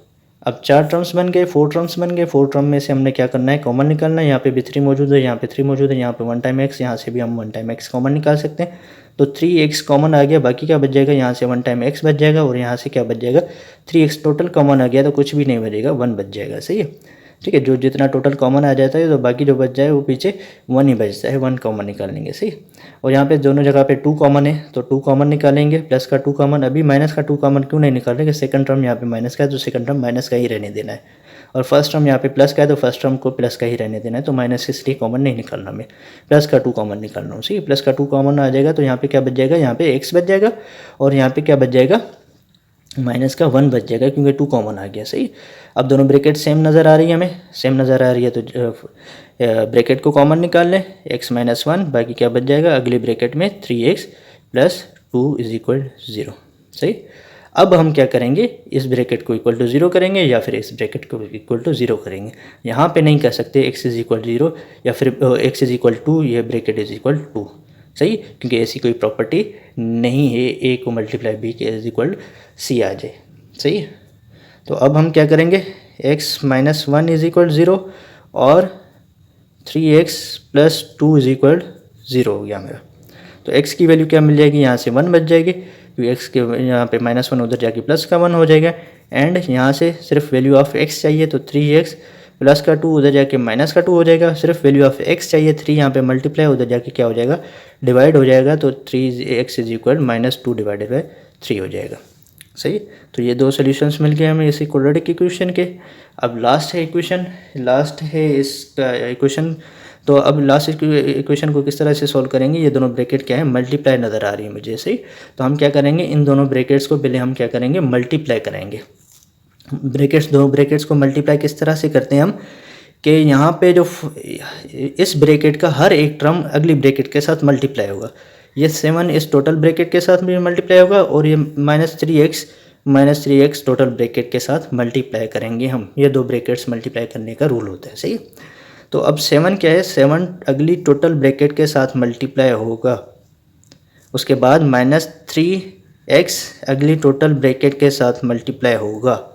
अब 4 टर्म्स बन गए, 4 टर्म्स बन गए। 4 टर्म में से हमने क्या करना है, कॉमन निकालना है। यहाँ पे भी 3 मौजूद है, यहाँ पे 3 मौजूद है, यहाँ पे 1 टाइम x, यहाँ से भी हम 1 टाइम x कॉमन निकाल सकते हैं। तो 3x कॉमन आ गया, बाकी क्या बच जाएगा, यहाँ से 1 टाइम x बच जाएगा और यहाँ से क्या बच जाएगा 3x। टोटल कॉमन आ गया तो कुछ भी नहीं बचेगा, 1 बच जाएगा। सही है, ठीक है, जो जितना टोटल कॉमन आ जाता है तो बाकी जो बच जाए वो पीछे 1 ही बचता है, 1 कॉमन निकालेंगे। सही, और यहाँ पे दोनों जगह पे 2 कॉमन है तो 2 कॉमन निकालेंगे, प्लस का 2 कॉमन। अभी माइनस का 2 कॉमन क्यों नहीं निकालेंगे, सेकंड टर्म यहाँ पे माइनस का है तो सेकंड टर्म माइनस का ही रहने देना है, और फर्स्ट टर्म यहाँ पे प्लस का है तो फर्स्ट टर्म को प्लस का ही रहने देना है। तो माइनस इसलिए कॉमन नहीं निकालना, मैं प्लस का 2 कॉमन निकाल रहा हूँ। सही, प्लस का 2 कॉमन आ जाएगा तो यहाँ पे क्या बच जाएगा, यहाँ पे x बच जाएगा और यहाँ पे क्या बच जाएगा, माइनस का 1 बच जाएगा क्योंकि 2 कॉमन आ गया। सही, अब दोनों ब्रैकेट सेम नज़र आ रही है, हमें सेम नज़र आ रही है तो ब्रैकेट को कॉमन निकाल लें, x - 1, बाकी क्या बच जाएगा अगली ब्रैकेट में 3x + 2 = 0। सही, अब हम क्या करेंगे, इस ब्रैकेट को इक्वल टू 0 करेंगे या फिर इस ब्रैकेट को इक्वल टू 0 करेंगे। यहाँ पे नहीं कर सकते x = 0 या फिर x = 2, ये ब्रैकेट = 2। सही, क्योंकि ऐसी कोई प्रॉपर्टी नहीं है a को मल्टीप्लाई b के = c आ जाए। सही, तो अब हम क्या करेंगे, x - 1 = 0 और 3x + 2 = 0 हो गया मेरा। तो x की वैल्यू क्या मिल जाएगी, यहाँ से 1 बच जाएगी क्योंकि x के यहाँ पे -1 उधर जाके प्लस का 1 हो जाएगा। एंड यहाँ से सिर्फ वैल्यू ऑफ x चाहिए तो 3x प्लस का 2 उधर जाके माइनस का 2 हो जाएगा। सिर्फ वैल्यू ऑफ x चाहिए, 3 यहाँ पे मल्टीप्लाई उधर जाके क्या हो जाएगा, डिवाइड हो जाएगा। तो 3x = -2 / 3 हो जाएगा। सही, तो ये 2 सॉल्यूशंस मिल गए हमें इसी क्वाड्रेटिक इक्वेशन के। अब लास्ट है इक्वेशन, लास्ट है इसका इक्वेशन। तो अब लास्ट इक्वेशन को किस तरह से सॉल्व करेंगे, ये दोनों ब्रैकेट क्या है, मल्टीप्लाई नज़र आ रही है मुझे। सही, तो हम क्या करेंगे, इन दोनों ब्रैकेट्स को पहले हम क्या करेंगे, मल्टीप्लाई करेंगे। दोनों ब्रैकेट्स को मल्टीप्लाई किस तरह से करते हैं हम, कि यहाँ पे जो इस ब्रैकेट का हर एक टर्म अगली ब्रैकेट के साथ मल्टीप्लाई होगा। ये 7 इस टोटल ब्रैकेट के साथ भी मल्टीप्लाई होगा और ये -3x टोटल ब्रैकेट के साथ मल्टीप्लाई करेंगे हम। ये 2 ब्रैकेट्स मल्टीप्लाई करने का रूल होता है। सही, तो अब 7 क्या है, 7 अगली टोटल ब्रैकेट के साथ मल्टीप्लाई होगा। उसके बाद -3x अगली टोटल ब्रैकेट के साथ मल्टीप्लाई होगा।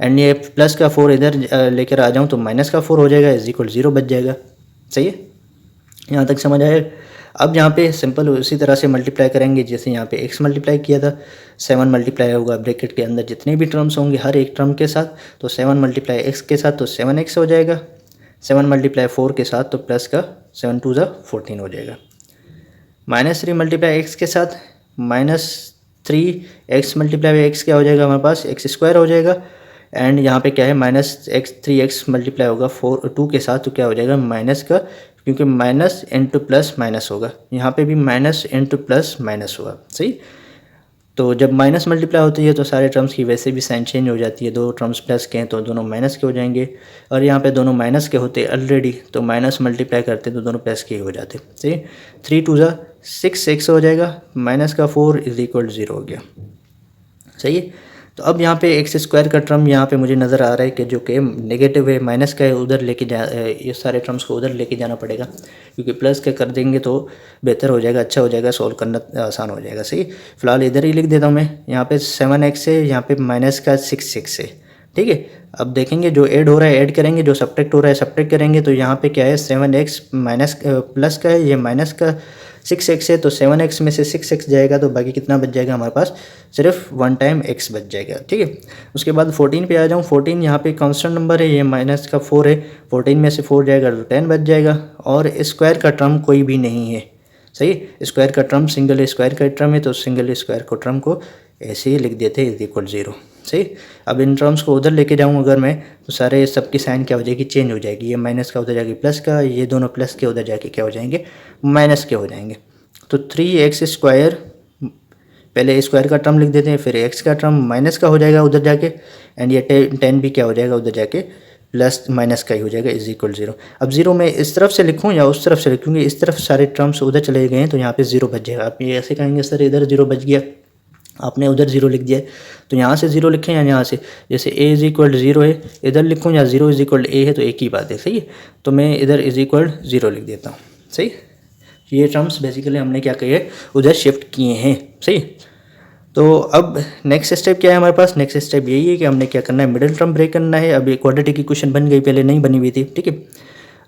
एंड ये प्लस का 4 इधर लेकर आ जाऊँ तो माइनस का 4 हो जाएगा, = 0 बच जाएगा। सही है, यहाँ तक समझ आए। अब यहाँ पे सिंपल उसी तरह से मल्टीप्लाई करेंगे जैसे यहाँ पे x मल्टीप्लाई किया था। 7 मल्टीप्लाई होगा ब्रैकेट के अंदर जितने भी टर्म्स होंगे हर एक टर्म के साथ, तो 7 × x के साथ तो 7x हो जाएगा। 7 × 4 के साथ तो प्लस का 7 × 2 = 14 हो जाएगा। -3 × x के साथ -3x × x क्या हो जाएगा हमारे पास, x² हो जाएगा। एंड यहाँ पे क्या है, -3x मल्टीप्लाई होगा 2 के साथ तो क्या हो जाएगा, माइनस का, क्योंकि माइनस × प्लस माइनस होगा, यहाँ पे भी माइनस × प्लस माइनस होगा। सही, तो जब माइनस मल्टीप्लाई होती है तो सारे टर्म्स की वैसे भी साइन चेंज हो जाती है। 2 टर्म्स प्लस के हैं तो दोनों माइनस के हो जाएंगे, और यहाँ पे दोनों माइनस के होते ऑलरेडी तो माइनस मल्टीप्लाई करते तो दोनों प्लस के हो जाते। सही, 3 × 2 = 6x हो जाएगा, माइनस का 4 = 0 हो गया। सही है, तो अब यहाँ पे एक्स स्क्वायर का टर्म यहाँ पे मुझे नज़र आ रहा है कि जो कि नेगेटिव है, माइनस का है, उधर लेके जा ये सारे टर्म्स को उधर लेके जाना पड़ेगा, क्योंकि प्लस का कर देंगे तो बेहतर हो जाएगा, अच्छा हो जाएगा, सॉल्व करना आसान हो जाएगा। सही, फिलहाल इधर ही लिख देता हूँ मैं। यहाँ पे 7x है, यहाँ पे माइनस का 6x है। ठीक है, अब देखेंगे जो ऐड हो रहा है ऐड करेंगे, जो सब्ट्रैक्ट हो रहा है सब्ट्रैक्ट करेंगे। तो यहाँ पे क्या है, 7x माइनस प्लस का है, ये माइनस का 6x है, तो 7x में से 6x जाएगा तो बाकी कितना बच जाएगा हमारे पास, सिर्फ 1 टाइम x बच जाएगा। ठीक है, उसके बाद 14 पे आ जाऊँ। 14 यहाँ पे कांस्टेंट नंबर है, ये माइनस का 4 है, 14 में से 4 जाएगा तो 10 बच जाएगा। और स्क्वायर का टर्म कोई भी नहीं है। सही, स्क्वायर का टर्म सिंगल स्क्वायर का टर्म है, तो सिंगल स्क्वायर को टर्म को ऐसे ही लिख देते हैं, इज इक्वल 0। सही, अब इन टर्म्स को उधर लेके जाऊँ अगर मैं, तो सारे सबकी साइन क्या हो जाएगी, चेंज हो जाएगी। ये माइनस का उधर जाएगी प्लस का, ये दोनों प्लस के उधर जाके क्या हो जाएंगे, माइनस के हो जाएंगे। तो 3x स्क्वायर, पहले स्क्वायर का टर्म लिख देते हैं, फिर x का टर्म माइनस का हो जाएगा उधर जाके, एंड ये 10 भी क्या हो जाएगा उधर जाके प्लस माइनस का ही हो जाएगा, इज इक्वल 0। अब 0 मैं इस तरफ से लिखूँ या उस तरफ से लिखूँगी, इस तरफ सारे टर्म्स उधर चले गए हैं तो यहाँ पे 0 बच जाएगा। आप ये ऐसे कहेंगे सर इधर 0 बच गया, आपने उधर 0 लिख दिया, तो यहाँ से 0 लिखें या यहाँ से, जैसे a इज इक्वल 0 है, इधर लिखूँ या 0 इज इक्वल a है, तो एक ही बात है। सही है, तो मैं इधर इज इक्वल 0 लिख देता हूँ। सही, ये टर्म्स बेसिकली हमने क्या किए, उधर शिफ्ट किए हैं। सही, तो अब नेक्स्ट स्टेप क्या है हमारे पास, नेक्स्ट स्टेप यही है कि हमने क्या करना है, मिडिल टर्म ब्रेक करना है। अब क्वाड्रेटिक इक्वेशन बन गई, पहले नहीं बनी हुई थी। ठीक है,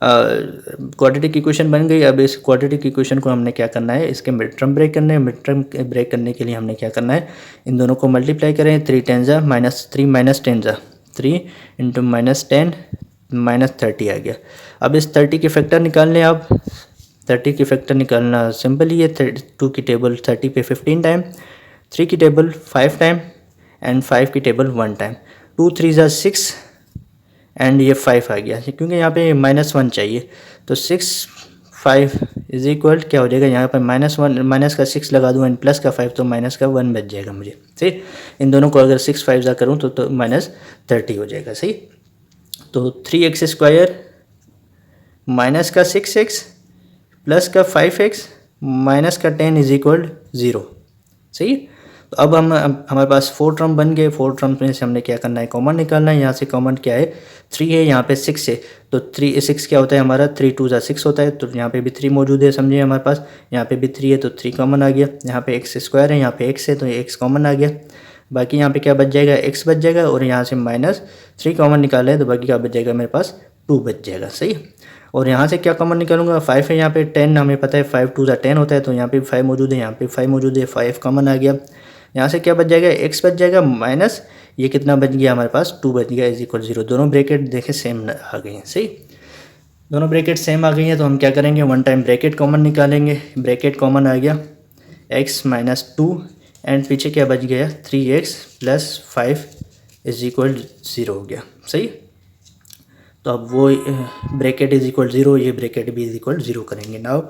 क्वाड्रेटिक इक्वेशन बन गई। अब इस क्वाड्रेटिक इक्वेशन को हमने क्या करना है, इसके मिड टर्म ब्रेक करने हैं। मिड टर्म ब्रेक करने के लिए हमने क्या करना है, इन दोनों को मल्टीप्लाई करें। 3 10 जा माइनस 3 माइनस 10 जा 3 इंटू माइनस 10 माइनस 30 आ गया। अब इस 30 के फैक्टर निकालने, आप 30 के फैक्टर निकालना सिंपल ही है। 2 की टेबल 30 पे 15 टाइम, 3 की टेबल 5 टाइम, एंड 5 की टेबल 1 टाइम। 2 3 जा 6 एंड ये 5 आ गया, क्योंकि यहाँ पे -1 चाहिए, तो 6 5 इज इक्वल क्या हो जाएगा, यहाँ पर -1 माइनस का 6 लगा दूँ एंड प्लस का 5, तो माइनस का 1 बच जाएगा मुझे। सही, इन दोनों को अगर 6 5 जा करूँ तो -30 हो जाएगा। सही, तो 3x स्क्वायर माइनस का 6x प्लस का 5x माइनस का 10 इज इक्वल 0। सही, तो अब हमारे पास 4 टर्म बन गए। 4 टर्म में से हमने क्या करना है, कॉमन निकालना है। यहाँ से कॉमन क्या है, 3 है, यहाँ पे 6 है, तो 6 क्या होता है हमारा, 3 2 जा 6 होता है, तो यहाँ पे भी 3 मौजूद है, समझिए हमारे पास। यहाँ पे भी 3 है तो 3 कॉमन आ गया। यहाँ पे x स्क्वायर है, यहाँ पे x है, तो ये x कॉमन आ गया। बाकी यहाँ पे क्या बच जाएगा, x बच जाएगा, और यहाँ से -3 कॉमन निकाला है तो बाकी क्या बच जाएगा मेरे पास, 2 बच जाएगा। सही, और यहाँ से क्या कॉमन निकालूंगा, 5 है, यहाँ पे 10 हमें पता है, 5 2 जा 10 होता है, तो यहाँ पे 5 मौजूद है, यहाँ पे 5 मौजूद है, 5 कॉमन आ गया। यहाँ से क्या बच जाएगा, x बच जाएगा, माइनस ये कितना बच गया हमारे पास, 2 बच गया, इज इक्वल 0। दोनों ब्रैकेट देखें सेम आ गई हैं। सही, दोनों ब्रैकेट सेम आ गई हैं, तो हम क्या करेंगे, 1 टाइम ब्रैकेट कॉमन निकालेंगे। ब्रैकेट कॉमन आ गया, x -2 एंड पीछे क्या बच गया, 3x प्लस 5 इज इक्वल 0 हो गया। सही, तो अब वो ब्रैकेट इज इक्वल 0, ये ब्रैकेट भी इज इक्वल 0 करेंगे। नाउ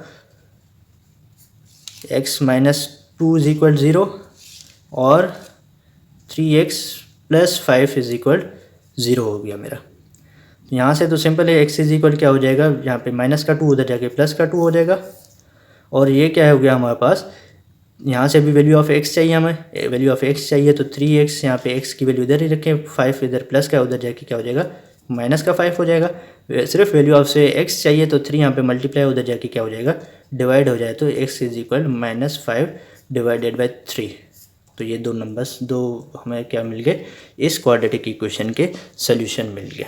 x -2 इज इक्वल 0 और 3x प्लस 5 इज इक्वल 0 हो गया मेरा। यहाँ से तो सिंपल है, x इज इक्वल क्या हो जाएगा, यहाँ पे माइनस का 2 उधर जाके प्लस का 2 हो जाएगा। और ये क्या हो गया हमारे पास, यहाँ से भी वैल्यू ऑफ x चाहिए, हमें वैल्यू ऑफ x चाहिए, तो 3x, यहाँ पे x की वैल्यू इधर ही रखें, 5 इधर प्लस का उधर जाके क्या हो जाएगा, माइनस का 5 हो जाएगा। सिर्फ वैल्यू ऑफ से x चाहिए, तो 3 यहाँ पे मल्टीप्लाई उधर जाके क्या हो जाएगा, डिवाइड हो जाए, तो x is equal -5 divided by 3। तो ये दो नंबर्स, दो हमें क्या मिल गए, इस क्वाड्रेटिक इक्वेशन के सोल्यूशन मिल गए।